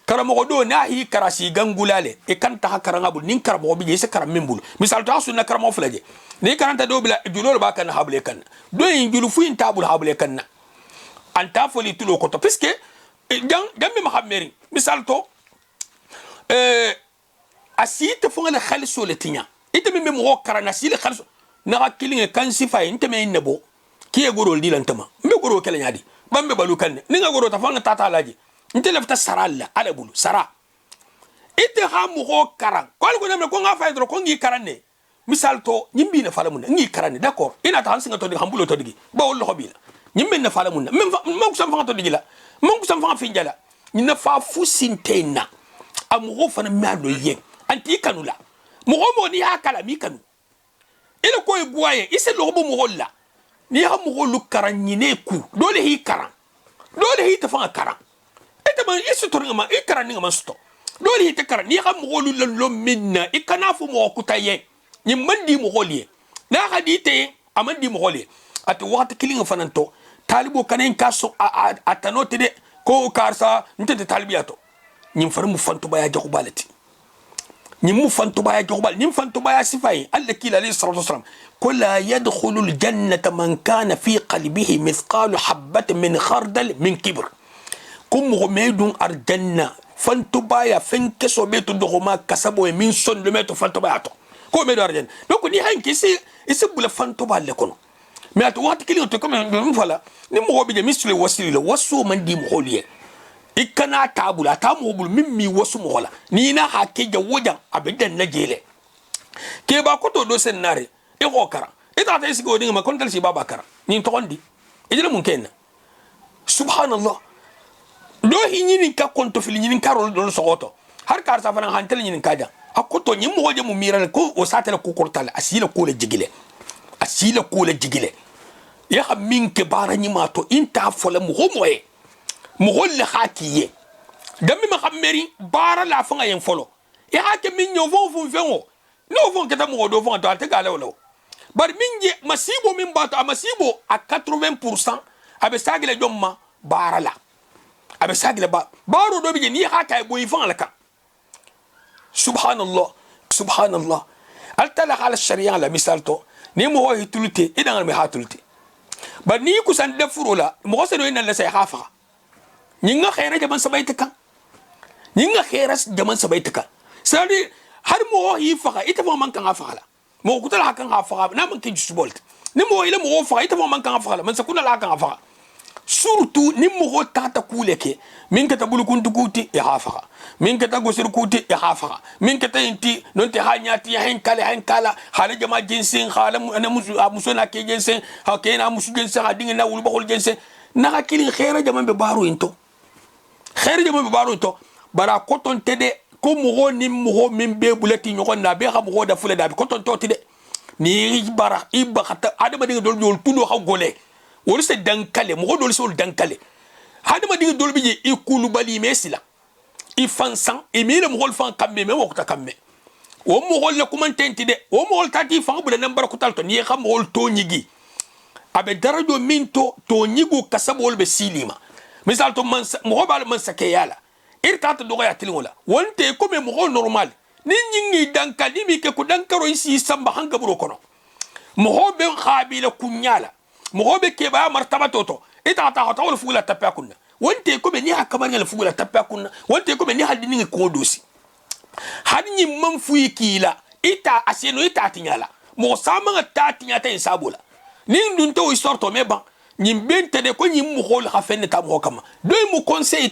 karamo do na hi karasi gangulale e kanta hakara ngabul nin karamo bi se karam mimbul misal ta sunna karamo fulaje ni karanta do bila julol ba kan hable kan do yin julu fu in tabul hable kan anta foli tulo ko to puisque jambe mahammeri misal to asite fongale khaliso letinya ite me mo karana sile khaliso na kilinga kan sifa inte me nebo kiye gorol dilantama mbe goro kala nyadi bambe balu kan ni nga goro ta fanga tata laji inte lefta saralla ala bulu sara ite ha mo karan ko nyamle ko nga fay dro ko ngi karanne misal to nyimbi na falamun ngi karanne d'accord ina ta hansinga to di hambulo to digi ba wollo hobila nyimbe na falamun même ko sam fanga to digi la mon ko sam fanga finjala ni na fa fusintena amu fana mado yen anti kanula mo ni hakala mi kanu ila koy buaye ise lobo mo holla ni ha mo holu karan nyine ku dole hi karan dole hi ta fanga karan ete man ise to ngama e karan ngama sto dole hi ta karan ni ha mo holu lo minna e kana fu mo kutaye ni mandi mo holiye na hadite amandi mo holiye at wata kilinga fananto talibo kanen kaso atanote de ko karsa ntete talibiyato nyim fara mu fanto baya jago balati nyim mu fanto baya jago bal nyim fanto baya sifai alla kila alayhi salatu wasalam kula yadkhulu aljannata man kana fi qalbihi mithqalu habatin min khardal min kibr kum gomedun arjanna fanto baya fenke so beto dogoma kasabo e min son le meto fanto baya to ko medo arjanna donc ni hanki isi bula fanto balle kono mais at wat kili to comme me fala ni mo hobi je misle wasile waso man di mo holiye ikana tabula ta mo bul mimmi wasu mo hola ni na hakke je wojan abedan na jele ke ba ko to do senare e ko kara e ta isi go dinga ma kon dal si baba kara ni to gondi e jele mun kenna subhanallah do hinyini ka kon to fili nyini karol do sogoto har kar sa fana hantel nyini kaja akoto nyi mo hoje mu miral ko o satela ko kortal asila ko le jigile asila ko le jigile ya minke bara nyima to inta fola mu homoye mu holle hakiye dami ma xameri bara la fanga yen folo e hake min nyo fon fengo no fon keta mo do fon to ate gale wolo bar minje masibo min bato a masibo a 80% abe sagile jomma bara la abe sagile ba baro do bije ni haka e boyi fanga la ka subhanallah subhanallah altala ala sharia la misal to ni mo ho hitulute idan me hatulute ba ni kusan defuro la mo se do ina la say hafa nyinga khaira jaman sabaytaka nyinga khaira jaman sabaytaka sadi har mo hi faga ita mo man kan afala mo kutala hakan afala na man kin jusbolt ni mo ile mo faga ita mo man kan afala man sakuna la kan afala surtout ni mo tata kuleke min ka tabulu kuntu kuti ya hafa min ka tagosir kuti ya hafa min ka taynti non te hanyati ya hen kala hala jama jinsin hala ana musu na ke jinsin ha ke na musu jinsin ha dinga na wul bakul jinsin na kilin khaira jama be baro into khaira jama be baro into bara koton tede ko mo ni mo min be bulati nyoko na be ha mo da fule da be koton to tede ni bara ibakata adama dinga dol dol tundo ha gole wolu se dankale mo dol se dankale hadama dinga dol bije ikulu bali mesila ifansan emile mo hol fan kambe me wokta kambe wo mo hol le kuma tenti de wo mo hol tati fan bula nambar ko talto ni xam hol to nyigi abe darajo minto to nyigo kasabol be silima misal to man mo hobal man sakeyala irtata do ya tilingola wonte ko me mo hol normal ni nyingi dankali mi ke ko dankaro isi samba hanga buro kono mo hobe khabila kunyala mo hobe ke ba martaba toto itata hata wol fugula tapya kunna wonte ko be ni hakamar ngala fugula tapya kunna wonte ko be ni hadini ngi ko dosi hadni man fuyi kila ita aseno ita tinyala mo sama ta tinyata insabula ni ndun to sorto me ban nyim bente de ko nyim mo hol khafenne tam ho kama doy mu conseil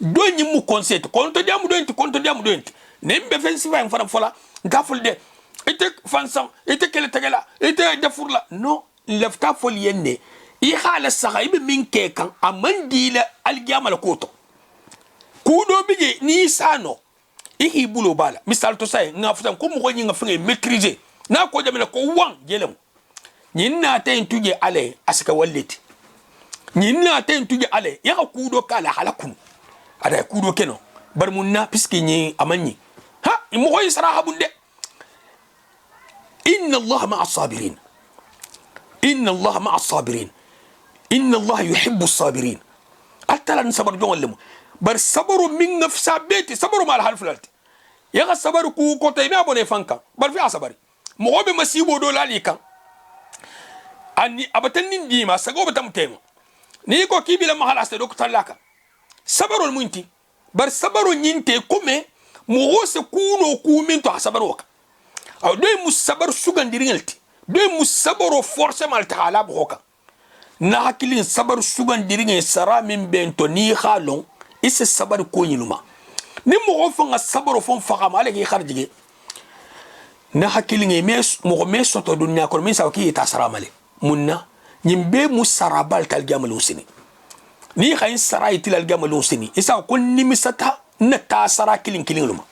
do nyim mu conseil konto diamu do enti nembe fensiva en fara fola ngaful de ite fansan ite kele tegela ite defurla no lefta fol yenne i hala saga ibe min ke kan amandila algiamal koto kudo bije ni sano ihi bulo bala misal to say nga futan ko mo nga fenge maîtriser na ko jamina ko wan jelem nyinna tay tuje ale aska walleti nyinna tay tuje ale ya kudo kala halakun ada kudo keno bar munna piski ni amanni ha mo koy saraha bunde inna allah ma'a sabirin inna allah ma'a sabirin inna allah yuhibbu as-sabirin atalan sabar jongal lemu bar sabaru min nafsa beti sabaru mal halfulalti ya sabaru ku ko tay mi abone fanka bar fi asabari mo be masibo do lali kan anni abatan nin dima sago batam tema ni ko kibila mahal asta do talaka sabaru munti bar sabaru nyinte kume mo se kuno kumin to sabaru ka aw doy musabar sugan diringalti doy musabaro forcément ta ala boka na hakilin sabar sugan diringe sara min bento ni khalon isse sabar ko nyinuma ni mo fanga sabaro fon faqama ale ki kharjige na hakilin mo me soto dunya ko min sawki ta sara male munna nyimbe musarabal tal gamal usini ni khayin sara itil gamal usini isa ko nimisata na ta sara kilin luma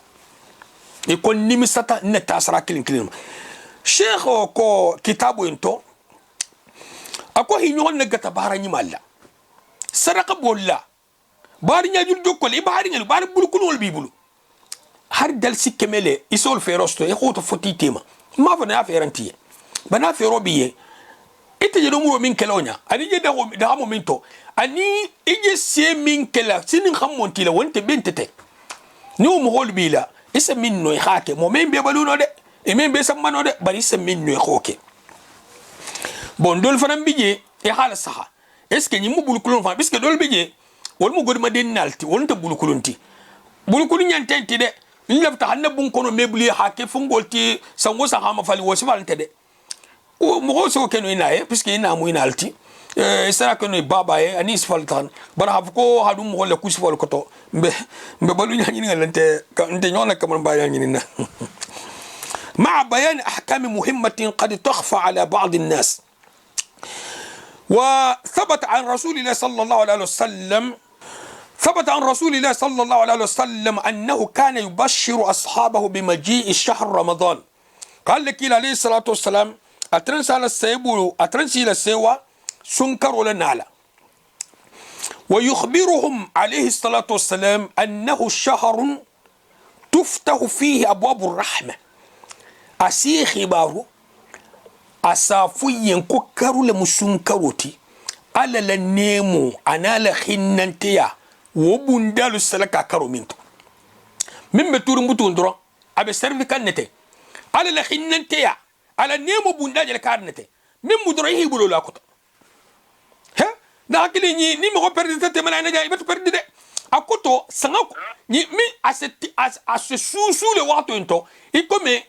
e ko nimisata na ta sara kilin luma sheikh ko kitabu into ako hinyon na gata barani malla saraka bolla bari nyajul jokkol e bari ngel bari bulkulol bibulu har dal sikemele isol ferosto e khoto foti tema ma fa na ferantiye bana fero biye ite je do muro min kelonya ani je da mo minto ani ije se min kela sinin khammonti la wonte bentete ni mo hol bila isa min no khake mo men be baluno de e men be sammano de bari isa min no khoke bon dol fanam bije e hala saha est ce que ni mu bulkulon fa puisque dol bije wol mu godma den nalti won ta bulkulunti bulkulun nyantenti de ni lafta hanna bun kono mebli hake fungolti sango saha ma fali wosi falante de mo so keno ina puisque ina mu ina alti sara keno baba ani sfaltan bara hafko hadum mo holle kusfol koto mbe balu nyani ngalante nte nyona kamon ba nyani na مع بيان أحكام مهمة قد تخفى على بعض الناس وثبت عن رسول الله صلى الله عليه وسلم أنه كان يبشر أصحابه بمجيء الشهر رمضان قال لك عليه الصلاة والسلام أترنسي للسيوة سنكر لنا ويخبرهم عليه الصلاة والسلام أنه الشهر تفتح فيه أبواب الرحمة أسي خبارو أسافين كوكارو لمسنكروتي على لنيمو أنا لخننتيا وبندالو سلكا كارو منتو من بتور متوندرا أبي سيرفي كانتي على لخننتيا على نيمو بندال كارنتي من مدريه بلو لاكوتا ها ناكلي ني مو بيردي تمنا انا جاي بيردي دي akoto sangako ni mi ase susu le wato into ikome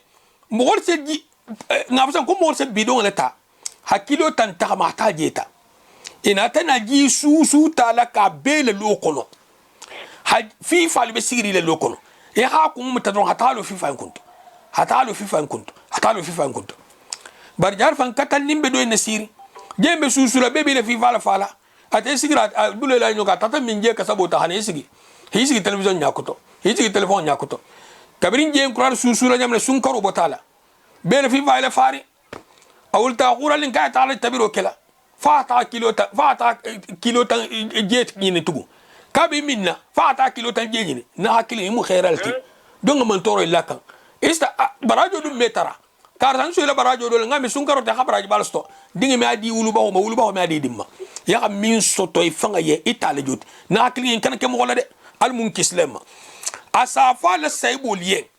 mo se di ngabasa ko mo se bidon leta hakilo tan ta mata jeta ina tana ji susu tala ka bele lokono fi fal be sigiri le lokono e ha ko mo tadron hatalo fi fa kunto barjar fan katan nimbe do en siri jembe susu la bebe le fi fala ate sigira dule la nyoka tata minje ka sabota hane sigi hisigi television nyakoto hisigi telephone nyakoto kabrin je kurar susura nyamle sun karo botala bele fi vaile fari awulta qura lin ka taala tabiro kala fata kilo ta jet ni tugu kabi minna fata kilo ta jeni na hakili mu khairalti donga man toro ilakan ista barajo dum metara kartan so la barajo do ngami sun karo ta khabaraji balsto dingi mi adi wulu bawo mi adi dimma ya min soto ifanga ye itale jot na hakili kan ke mo wala de al mun kislema asafa la saybul ye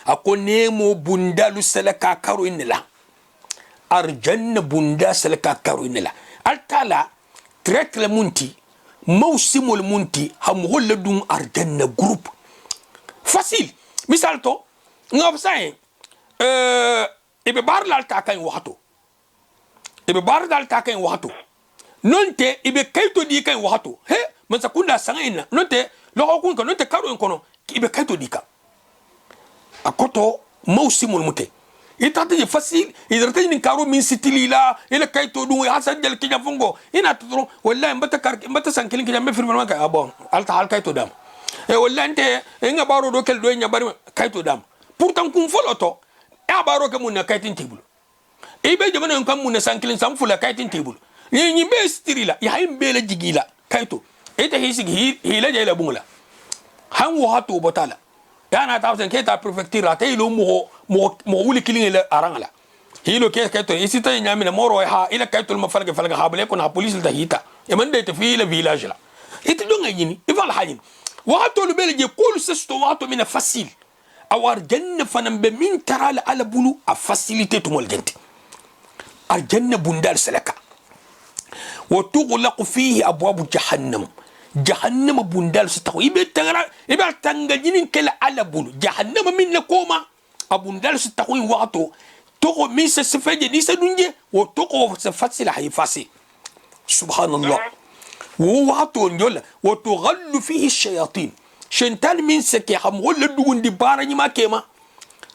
akone mo bundalu salaka karo inla arjanna bunda salaka karo inla altala trek le munti mawsimul munti ham holla dum arjanna groupe facile misal to ngob say ibe bar la ta kan waxto nonte ibe kayto di kan waxto he man sakunda sangina nonte lo kun ko nonte karo en kono ibe kayto di ka akoto mawsimul muté itata facile idarta ni karo min sitilila ila kayto dum hasan jal kinya fongo ina tutro wallahi mbata sankilin kinya me firma ka abon alta hal kayto dam e wallahi nte nga baro do kel do nya bari kayto dam pourtant kum foloto e baro ka mun na kaytin tibul e be jamana kan mun na sankilin sam fula kaytin tibul ni be sitilila ya himbe la jigila kayto ita hisigi hila jela bungla han wo hato botala yana ta sen keta prefecture ta ilo mo wuli kilin le arangala hilo ke to isita nyami na moro ha ila kayto ma falga habale ko na police ta hita e man de ta fi le village la ita donga yini ifal hajin wa hato le bele je kul sesto wa to mina facile awar janna fanam be min tara ala bulu a facilité to mol gente ar janna bundal salaka wa tughlaq fihi abwab jahannam jahannama bundal sitaw ibe tanga jinin kala ala bulu jahannama min na koma abundal sitaw wato to mi se feje ni se dunje wo to ko se fasila hay fasi subhanallah wo wato njola wo tughallu fihi ash-shayatin shentan min se ke xam wala dugundi barani ma kema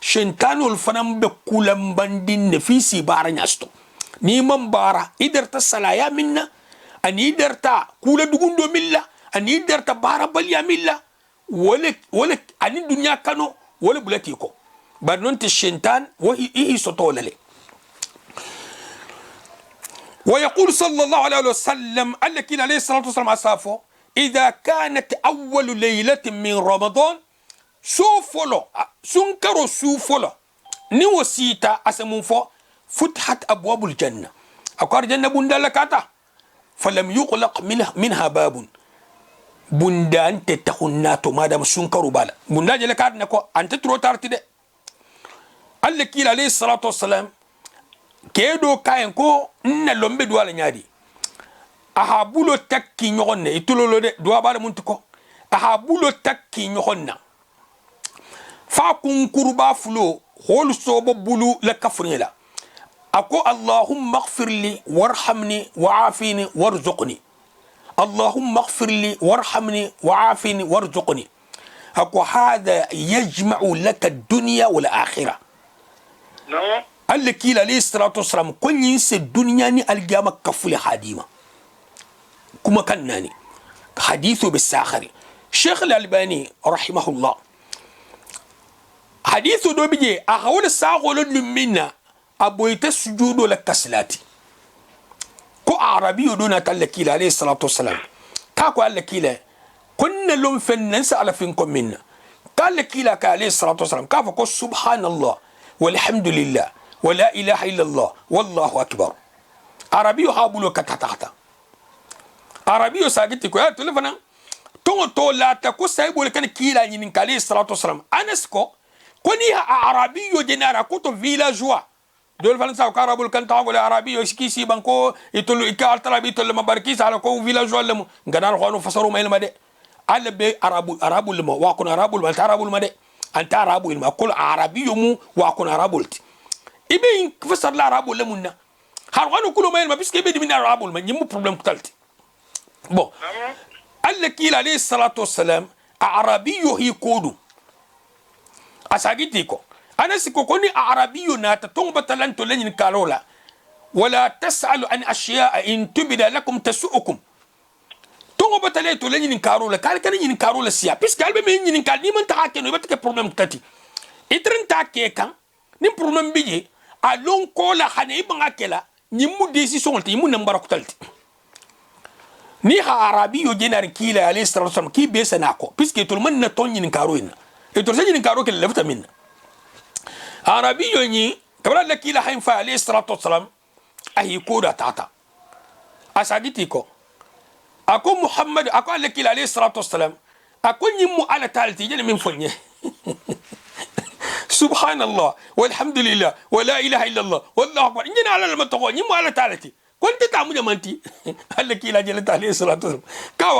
shentanul fanam be kulam bandin ne fisi barani asto ni man bara idarta salaya minna an idarta kula dugundo milla an idarta bara balya milla wala ani dunya kano wala bulati ko bar non te shentan wa hi sotolale ويقول صلى الله عليه وسلم الذي عليه الصلاة والسلام أصافه إذا كانت أول ليلة من رمضان سوفلو سنكرو سوفلو نوسيتا أسمونفو فتحت أبواب الجنة أقار جنة بندالكاتا فلم يغلق منها باب بندان تتخناتو مادام سنكرو بالا بندان جلكات نكو أنت تروتارتي دي الذي عليه الصلاة والسلام kedo kayen ko na lombe duwala nyaadi aha bulo takki nyogonne itulolo de duwa bala muntiko aha bulo takki nyogonna fa kun kurba fulo hol sobo bulu la kafrila ako allahumma ighfir li warhamni wa'afini warzuqni allahumma ighfir li warhamni wa'afini warzuqni ako hada yajma'u laka ad-dunya wal akhirah no Allah kila alayhi salatu wasalam kun yin se duniya ni algama kafule hadima kuma kannani hadithu bisakhari Sheikh Al-Albani rahimahullah hadithu do bije a hawla saqolo lumina aboyta sujudo la kaslati ko arabi do na talla kila alayhi salatu wasalam ka ko Allah kila kunna lum fennan sa ala fin minna kala kila ka alayhi salatu wasalam ka fa ko subhanallah walhamdulillah ولا إله إلا الله والله أكبر عربي هابولو كتاتا عربي ساكتي كو يا تلفنا تو لا تكو سايبو لكن كيلا نين كالي الصلاة والسلام أنسكو كوني عربي جنارا كوتو فيلاجوا دول فلنسا وكارابول كان تاغول عربي يسكيسي بانكو يتولو إكال تلابي يتولو مباركيس على كو فيلاجوا لمو غنار خوانو فسروا ما يلما دي على بي عربو لما واكون عربو لما انت عربو لما دي انت عربو لما كل عربي يمو واكون عربو لتي ibe fasar la arabo le munna har wanu kulo mayel ma biske be di min arabo ma nyimu problem kutalti bon alla kila alayhi salatu wassalam arabiyo hi kodu asagiti ko anasi ko koni arabiyo na ta tonba talanto lenyin kalola wala tasalu an ashiya'a in tubida lakum tasu'ukum tonba talanto lenyin karola kal kan yin karola siya biske albe me yin kal ni man ta hakeno ibata ke problem kutati itrin ta ke kan ni problem bije alon kola hane ibanga kela nyimu decision ti mu nambara kutalti ni ha arabi yo jenar kila alayhi salatu wasallam ki be sanako puisque tout le monde na tonyi ni karo ina et tout ça ni karo kel lefta minna arabi yo ni kabla la kila hain fa alayhi salatu wasallam ahi koda tata asagiti ko ako muhammad ako la kila alayhi salatu wasallam ako nyimu ala talti jeni min fonye سبحان الله والحمد لله ولا إله إلا الله والله أكبر إننا على المتقوى نمو على تالتي كنت تعمل منتي قال لك إلى جلت عليه الصلاة والسلام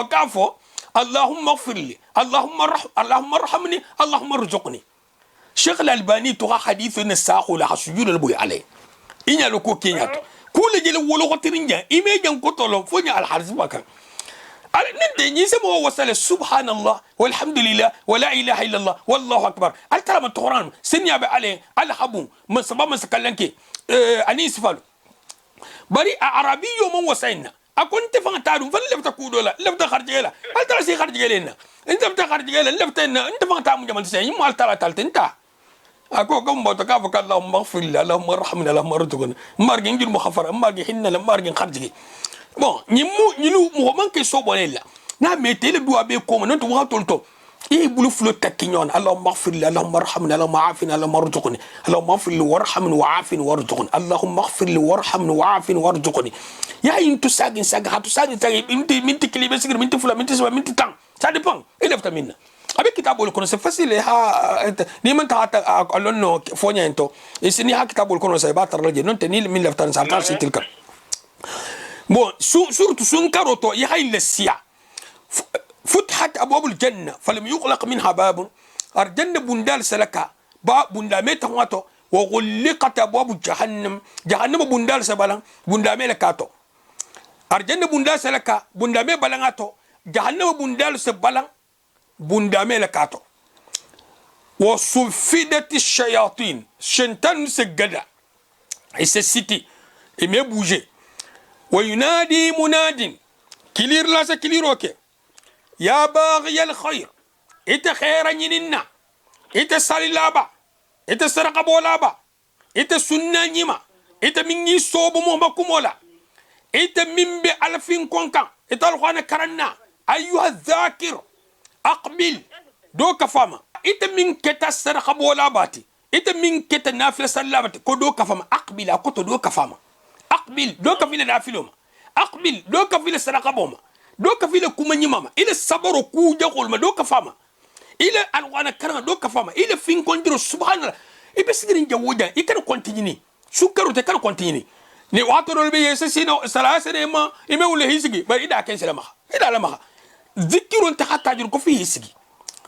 كافو اللهم اغفر لي اللهم ارحمني اللهم ارزقني شيخ الألباني تغى حديث الساق لها سجود البوي عليه إنيا لكو كينياتو كل جل ولو غترينجا إيميجان كتولو فونيا الحارس باكا ala ninte ni se mo wasale subhanallah walhamdulillah wala ilaha illallah wallahu akbar al tara ma toran senya be ale al habu man sabab man sakalanke ani sifalu bari arabiyyo man wasaina akon te fanga tadum fan lefta kudola lefta kharjela al tara si kharjela انت بتخرج جيل لفت انت ما تعمل جمال سين مو على تلات انت اكو كم بتكافك اللهم اغفر لي اللهم ارحمنا اللهم ارزقنا مارجي نجي المخفر مارجي حنا مارجي خرجي بون نيلو مو مانكي صوبونيلا نا ميتي لو دوا بي كوم نتو واتولتو اي بلو فلو تكينون اللهم اغفر لي اللهم ارحمنا اللهم عافنا اللهم ارزقني اللهم اغفر لي وارحمني وعافني وارزقني اللهم اغفر لي وارحمني وعافني وارزقني يا انتو ساغين ساغ هاتو ساغين ساغ انت كليبه سيغر انت فلا انت سوا انت تان ça dépend il lève tamina avec kitabul kono c'est facile ha ni man ta alonno fonya ento e se ni ha kitabul kono sai batar laje non te ni min lève tan sa ta sitilka bon surtout sun karoto ya hay lesiya فتحت ابواب الجنه فلم يغلق منها باب الجنه بندال سلكا با بندامه تماتو وغلقت ابواب جهنم جهنم بندال سبالان بندامه لكاتو الجنه بندال سلكا بندامه بلاناتو جهنم بندال سبالان بندامه لكاتو وصفدت الشياطين شنتان سجدا السيتي ايمي بوجي وينادي مناد كلير لا كلير اوكي يا باغي الخير إنت خيرا يننا إنت سالي لابا إنت سرق بولابا إنت سنة نيما إنت مني صوب مهمكمولا إنت من بألفين كونكا إنت الخوانا كرنا أيها الذاكر أقبل دوك فاما إنت من كتا سرق بولاباتي إنت من كتا نافلة سلاباتي كو دوك فاما أقبل أكوتو دوك فاما أقبل دوك فيلا نافلوما أقبل دوك فيلا سرق بوما doka vile kumanyi mama ile sabaro kuja kolma doka fama ile alwana karanga doka fama ile fin kondiro subhanallah ibe sigirin jawuja ikana continue sukaru te kana continue ni wato do be yesa sino salasa ne ma ime wule hisigi bari ida ken selama ida lama zikirun ta hatta jur ko fi hisigi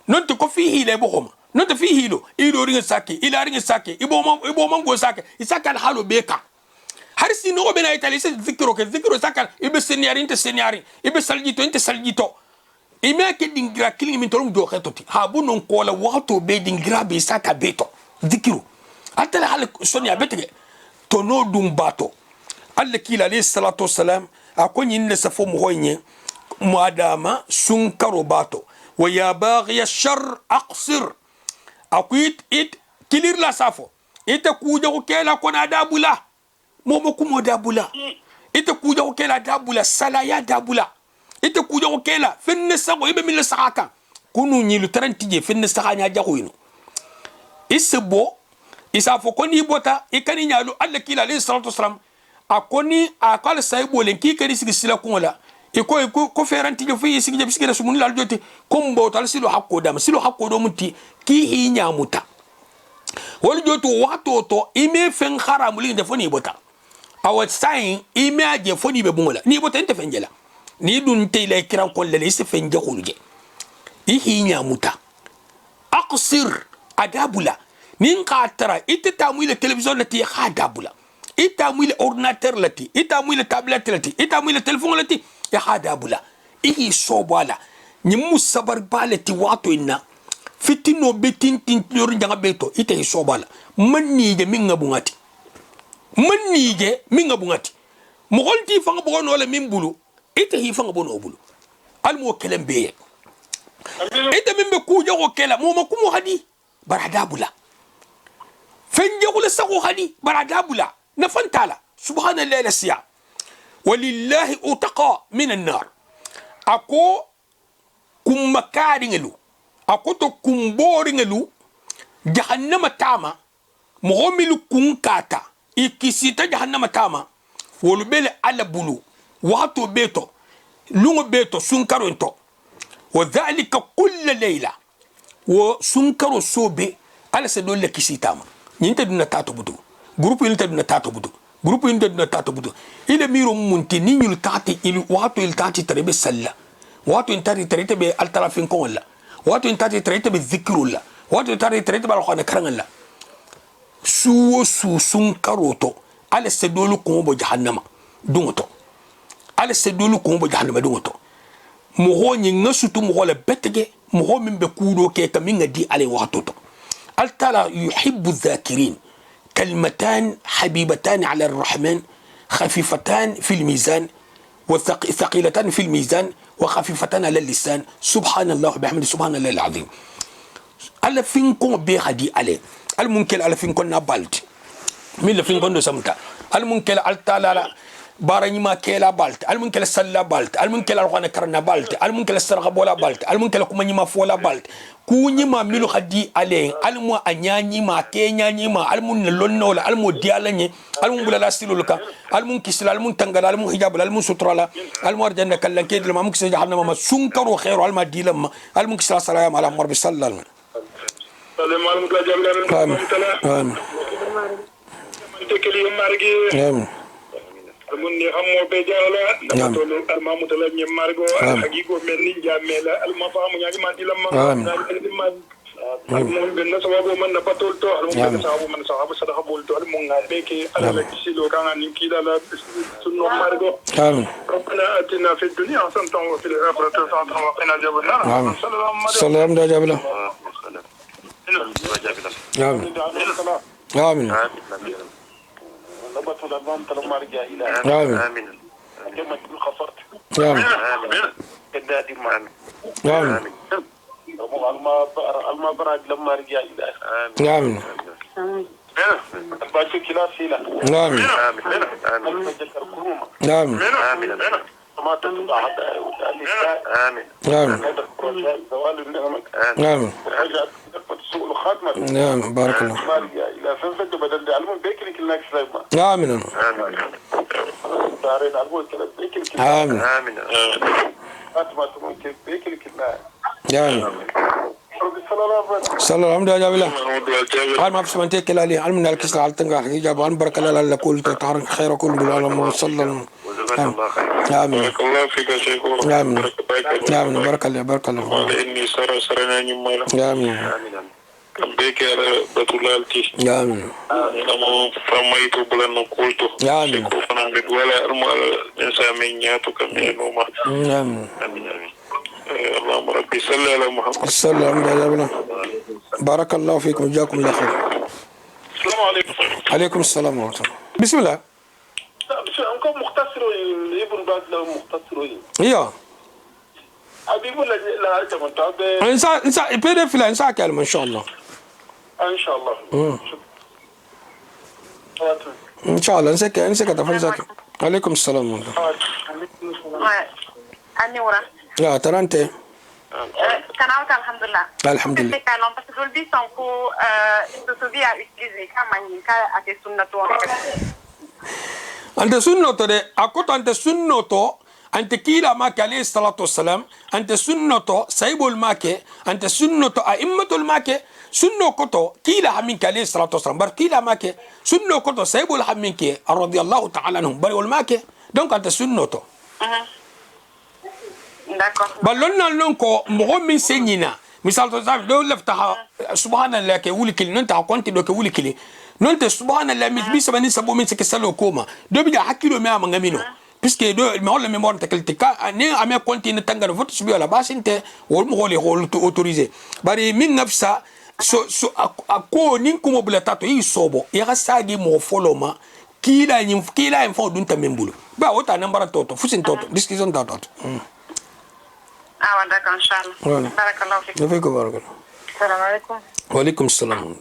non to ko fi hile bo khoma non to fi hilo ido ringa sake ila ringa sake ibo mango sake isaka al halu beka har si no bena itali se zikiro sakal ibe seniari inte seniari ibe saljito inte saljito ime ke dingra killing min tolum do khetoti ha bu non ko la wato be dingra be saka beto zikiro atala hal sonia betege to no dum bato alla kila alayhi salatu wassalam akoni ne safo mo hoynye madama sun karo bato wa ya baghi ash-shar aqsir akwit it kilir la safo ite kuja ko kela kona dabula momo kumo dabula ite kuja ko kela dabula salaya dabula ite kuja ko kela fenne sago ibe mil saka kunu nyilu 30 je fenne saka nya jago ino isebo isa fo koni bota ikani nyalu alla kila alayhi salatu wasalam akoni akal saybo len ki kari sigi sila kungola ko feranti je fi sigi je sigi sumun lal joti kombo tal silo hakko dam silo hakko do muti ki hi nyamuta wol joto wato to ime fen haram li defoni bota awat sain ime aje foni be bungola ni bota ente fenjela ni dun tele kiran kolle le se fenje khuluje ihi nyamuta aqsir adabula nin qatara itatamule television lati khadabula itatamule ordinateur lati itatamule tablette lati itatamule telephone lati ya khadabula ihi sobala ni musabar balati wato inna fitino betin tin yor njanga beto ite sobala manije minga bungati mogolti fanga bono wala min bulu ite hi fanga bono bulu almo kelem beye ite mimbe kuja ko kela mo makumo hadi baradabula fenje ko sago hadi baradabula nafantala subhanallahi la siya walillahi utaqa min an-nar ako kumakari ngelu akoto kumbori ngelu jahannama tama mogomilu kunkata ikisita jahannama tama wolubele ala bulu wato beto lungo beto sunkaro ento wadhalika kulla layla wo sunkaro sobe ala se dolle kisitama nyinte duna tato budu grupu ilta duna tato budu grupu ilta duna tato budu ile miro munti ninyul tati ilu wato il tati terebe salla wato intari terete be altarafin kolla wato intati terete be zikrullah wato intari terete be alkhana karangalla suwo sun karoto ala se dolu ko bo jahannama dungoto ala se dolu ko bo jahannama dungoto mogo nyinga sutu mogo la betege mogo min be kudo ke kaminga di ale waqtuto altala yuhibbu dhakirin كلمتان حبيبتان على الرحمن خفيفتان في الميزان وثقيلتان في الميزان وخفيفتان على اللسان سبحان الله وبحمده سبحان الله العظيم على فينكم بيغدي عليه الممكن على فينكم نبالت من فينكم دو سمتا الممكن على تعالى بارني ما كيلا بالت الممكن السلا بالت الممكن الغنا كرنا بالت الممكن السرقه بولا بالت الممكن كومني ما فولا بالت كوني ما ميلو خدي عليه المو انياني ما كينياني ما المو نلونو لا المو ديالني المو بلا لاستيلو لك المو كيسلا المو تنغال المو حجاب المو سترالا المو رجنا كلن كيد لما ممكن جهنم ما سنكر وخير المو ديلم المو كيسلا سلام على مر بسلال سلام عليكم جابر امين امين munni ammo be jala nato almamu tala nyem margo hagigo men ninja mela almafamu nyaji man dilamma mon ben na sababu man na patol to almo sababu man sababu sadaqa bolto almo ngabe ke ala kisilo kanga ninkila la sunno margo amin ربنا آتنا في الدنيا حسنة وفي الآخرة حسنة وقنا عذاب النار سلام ده جابلا آمين نبت الأمام تلما رجع إلى آمين كما تقول خسرت آمين كدادي معنا آمين الما براد لما رجع إلى آمين الباشر كلا سيلا آمين آمين آمين ما تطلع حتى آمين آمين زوال النعمة آمين وحاجة سوء الخاتمة نعم بارك الله إلى فنفد بدل علمون بيكري كلنا كسلايما آمين آمين دارين علمون كلا بيكري آمين آمين خاتمة ممكن بيكري كلنا آمين صلى الله عليه وسلم قال ما في من تكل عليه علم من الكسل على تنقى حجاب عن بركة الله لا كل تطهر خير كل بالعالم صلى الله آمين بارك الله فيك يا شيخ آمين آمين بارك الله بارك الله قال إني سرنا نمالا آمين بيك على بطولالتي آمين نمو فميتو بلن قلتو آمين فنان بقوالا الإنسان من ياتو كمين نوما آمين آمين آمين اللهم ربي صلى على محمد صلى الله عليه وسلم بارك الله فيكم جزاكم الله خير السلام عليكم عليكم السلام ورحمة الله بسم الله أنكم مختصرين ابن باز له مختصرين إياه حبيبي لا أنت متابع إنسان PDF لا إنسان كلمة إن شاء الله إن شاء الله إن شاء الله إنسان كتفل زكي عليكم السلام ورحمة الله أني ورا لا ترى أنت كان الحمد لله الحمد لله parce que je le dis sans que ce soit à utiliser comme un cas à des sunnato أنت سنة ده أكوت أنت سنة أنت كيلا ماك عليه الصلاة والسلام أنت سنة سيب الماك أنت سنة أئمة الماك سنة كتو كيلا همينك عليه الصلاة والسلام بر كيلا ماك سنة كتو سيب الحمينك رضي الله تعالى عنهم بر والماك دونك أنت سنة بالونا لونكو مغمن سنينا مثال تزاف لو لفتها سبحان الله كولي كلي ننتا كنت لو كولي كلي ننتا سبحان الله مش بني سبو من سكسلو كوما دو بيجا حكيلو ميا مغامينو puisque do me holle mémoire teklitika ne ame continue tangana vote subi la base inte wol mo hole hol autorisé bari min nafsa so ko nin ko mobulata to yi sobo ya sagi mo foloma kila en fo dun tambulu ba wota nambara toto fusin toto discussion toto ah d'accord inchallah barakallahu fik nafiko barakallahu assalamu alaykum wa alaykum assalam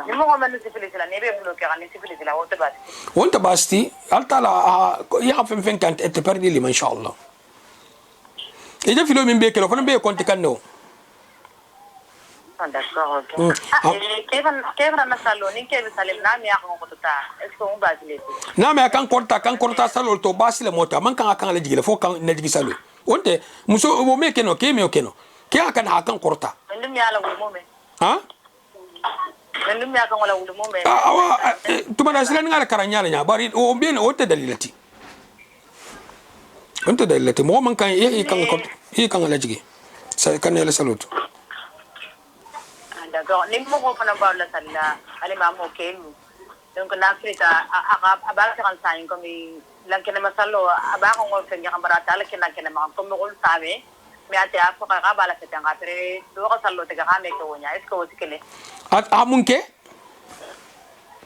nimo ko manu sifilisi la nebe bloquer ani sifilisi la wote basti وانت باستي قلت لا يعرف فين كانت تبردي لي ما ان شاء الله اذا في لو من بيك لو فانا بيك كنت كانو كيف نسالو نين كيف سالم نام يا قوتتا اسكو بازلي نام يا كان كورتا سالو تو باسي لموتا من كان لا جيله فو كان نجي سالو وانت مسو بو ميكنو كيميو كينو كي كان كان كورتا ندم يا لا مومي ها ندم يا كان ولا مومي تبدا سلان ngala karanya nya bari o bien o te dalilati انت dalilati mo man kan yi kan la jigi sa kan la salut d'accord ni mo ko fana ba la salla ali ma mo kemu donc na frita aba kan sayin ko mi lankene masalo aba ko ngol fenga kambarata ala kena kena ma ko mo gol sabe mi ate afo ka bala se tanga tre do ko sallo te ga me ko wonya est ce que wosikele amunke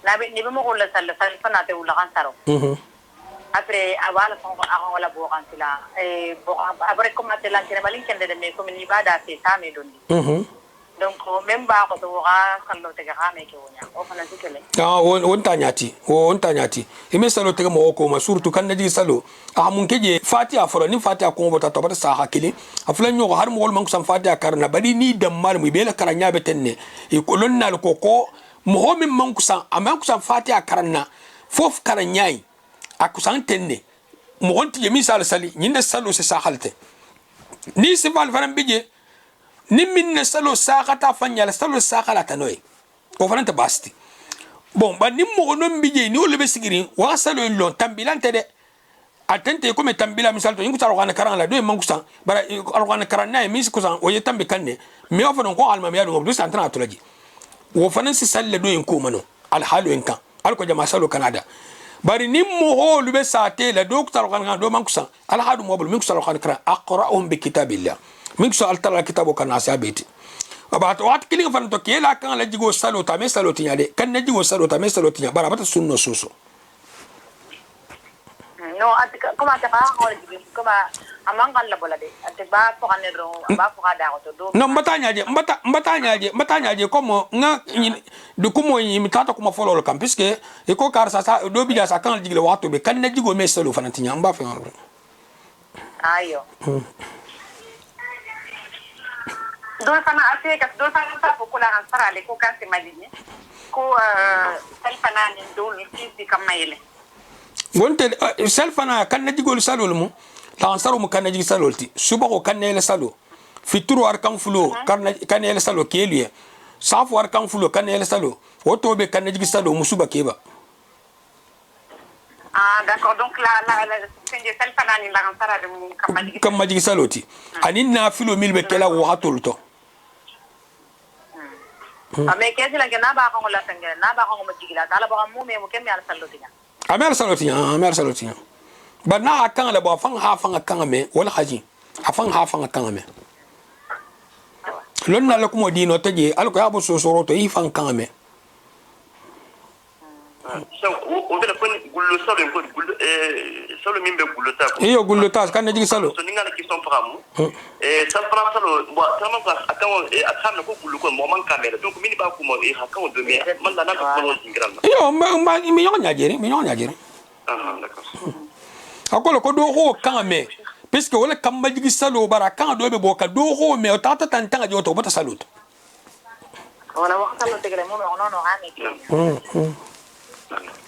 na be ni be mo gol sallo fana te wala kan saro après awala ko wala bo kan sila bo après ko mate lankene balin kende de me ko mi bada se ta me dondi donc même ba ko to ga sallo te ga me ko wonya o fana sikele on tanyati ime salo te mo ko ma surtout kan naji salo amunke je fatiha foro ni fatiha ko bota to bata sa hakili aflan nyo har mo man ko sam fatiha karna bari ni dammal mu bela karanya betenne e ko lonnal ko mo min man ko sam aman ko sam fatiha karna fof karanyai akusan tenne mo gonti je misal sali nyinde salo se sa halte ni se val faram bije ni min salo sakata fanya salo sakala tanoy ko fananta basti bon ba ni mo non bije ni wolbe sigiri wa salo lon tambilante de atente ko me tambila misal to ngu taro kana karan la do man kusan bara alwana karan na mi kusan o yetambe kanne mi o fanon ko alma mi ado do santana to laji wo fanan si salle do en ko mano al halu en kan al ko jama salo kanada bari ni mo ho lube sate la do taro kana do man kusan al hadu mo bul mi kusan kana karan aqra'uhum bi kitabillah min so altara kitabo kana sabiti abat wat kilin fan to kela kan la jigo salo ta me salo tinya de kan na jigo salo ta me salo tinya bara bata sunno suso no atika kuma ta ka hol jigo kuma amangan la bola de atiba ko kanero ba ko kada ko to do no mbatanya je como nga du kumo yimi tata kuma follow kam puisque e ko kar sa do bija sa kan jigo wato be kan na jigo me salo fan tinya mba fe ayo dol fana ate ka dol fana ta ko la ansara le ko kan se madine ko salfana ni dol ci kamayele gonte salfana kan na jigol salol mu la ansaro mu kan na jigi salolti suba ko kan ne le salo fituru ar kan fulo kan ne le salo keliye safu ar kan fulo kan ne le salo woto be kan na jigi salo mu suba keba d'accord donc la c'est salfana ni la ansara de mu kan ma jigi saloti anin na filo milbe kela wo hatolto ame kesi la gena ba ko la sangena na ba ko mo jigila dala ba mu me mo kemi ala salotinya amer salotinya ba na kan la ba fan ha fan kan me wala haji afan ha fan kan me lonna la ko mo dino taje al ko yabo sosoro to yi fan kan me so o bela ko gullo salo ko gullo salo mimbe gullo ta ko iyo gullo ta kan jigi salo so ninga la question paramu sal fana salo bo tama ka akan akan ko gullo ko mo man kamera donc mini ba ko mo akan do me man la na ko dingram iyo mi nyonya jere d'accord akolo ko do ho kan me puisque wala kam ma jigi salo bara kan do be boka do ho me o tata tantanga joto bota salut wala waxta lo tegale mo no ane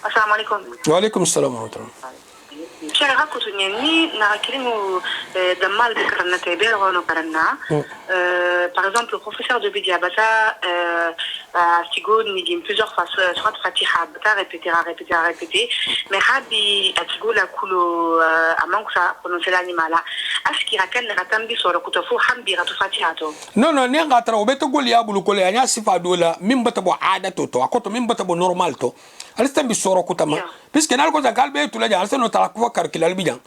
assalamu alaikum wa alaikum assalam wa rahmatullah شيء هاكو تنيني ناكلمو دمال ذكرنا تبير وانو كرنا par exemple le professeur de Bidia Bata Tigo نيجي plusieurs fois soit Fatiha Bata répéter mais Habi Tigo la kulo amanku sa prononcer l'animala aski rakan ratambi soro kutofu hambi ratu Fatiha to non ne ngatra obeto gol ya bulu kole anya sifa dola min bata bo ada to akoto min bata bo normal to alistan bi soro kutama puisque nal ko zakal be tula ja alseno ta ko karkil albijan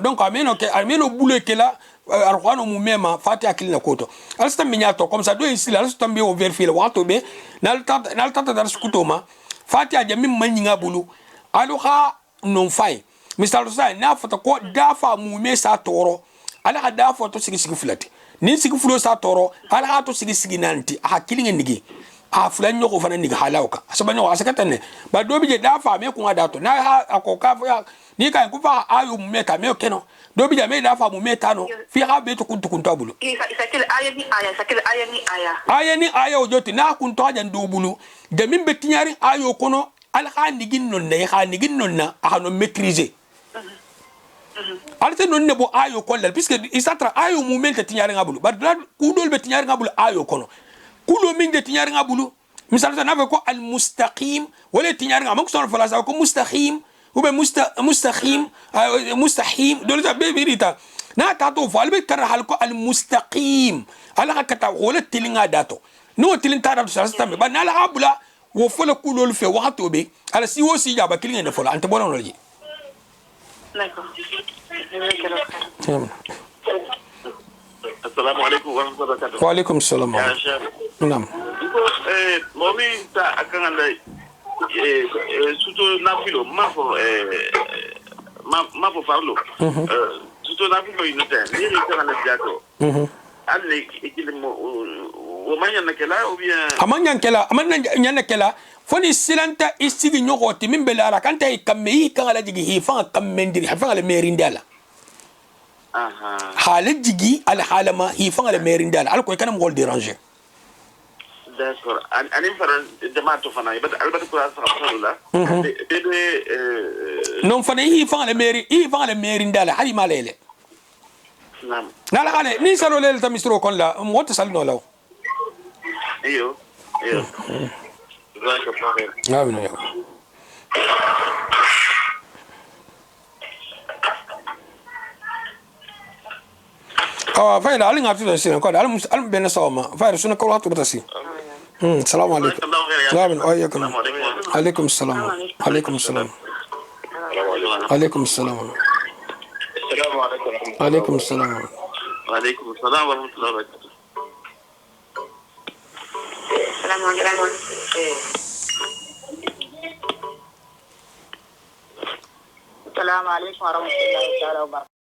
donc ameno bulu kela arqano mu mema Fatiha kilna koto alstan mi nyato comme ça do ici alstan bi o vérifier wato be nal tata dar skutoma Fatiha ja min manyinga bulu aluha non fay misal sa na fata ko dafa mu me sa toro ala dafa to sigi fulati ni sigi fulo sa toro ala to sigi nanti hakilinga nigi fulan nyoko fana nigi halauka asaba nyoko asakata ne ba dobi je dafa me ku adato na akoka ni kan ku fa ayu mu meta me keno dobi je me dafa mu meta no fi ha be to kuntu abulu sakil aya ni aya o joti na kuntu ajan dobulu de min be tinyari ayo kono al khanigin non na no maîtriser alte non ne bo ayo kollal puisque isatra ayo moment tinyari ngabulu bar ku dol be tinyari ngabulu ayo kono kulo min de tinyari ngabulu misal sa nave ko al mustaqim wala tinyari ngam ko son falasa ko mustaqim ou be mustahim dol ta be birita na ta to fal be kar hal ko al mustaqim ala ka ta wala tilinga dato no tilin ta da sa tambe ba na la abula wo fola kulol fe waxato be ala si wo si jaba kilin ne fola ante bonon laji d'accord assalamu alaikum wa rahmatullahi wa barakatuh. wa alaikum salam Ya Sheikh. nam Momi ta akan anda surtout nafilo ma fo farlo. Surtout nafilo inute ni kan anda jato. Alle ikile mo wo manya nakela ou bien amanya kela foni silanta istigi nyogoti min belara kanta ikamme kan ala jigi hi fa kammendiri ha fa ala merindala حالة جيجي على حالة ما هي فعلا ميرندال على كوي كلام غول ديرانجي. d'accord أنا فرن جماعة فنا يبدأ كل هذا صار بيبي نوم فنا هي فعلا ميرندال حالي ما ليله. نعم. لا عليه نيسالو ليله تمسرو كون لا موت سالنو لو. ايوه. جزاك الله خير. آمين. فايل على نعرف تنسين كذا على بين الصوم فايل شنو كل واحد بتسي السلام عليكم آمين وإياكم عليكم السلام عليكم السلام عليكم السلام السلام عليكم عليكم السلام وعليكم السلام ورحمة الله وبركاته. السلام عليكم. السلام عليكم ورحمة الله وبركاته.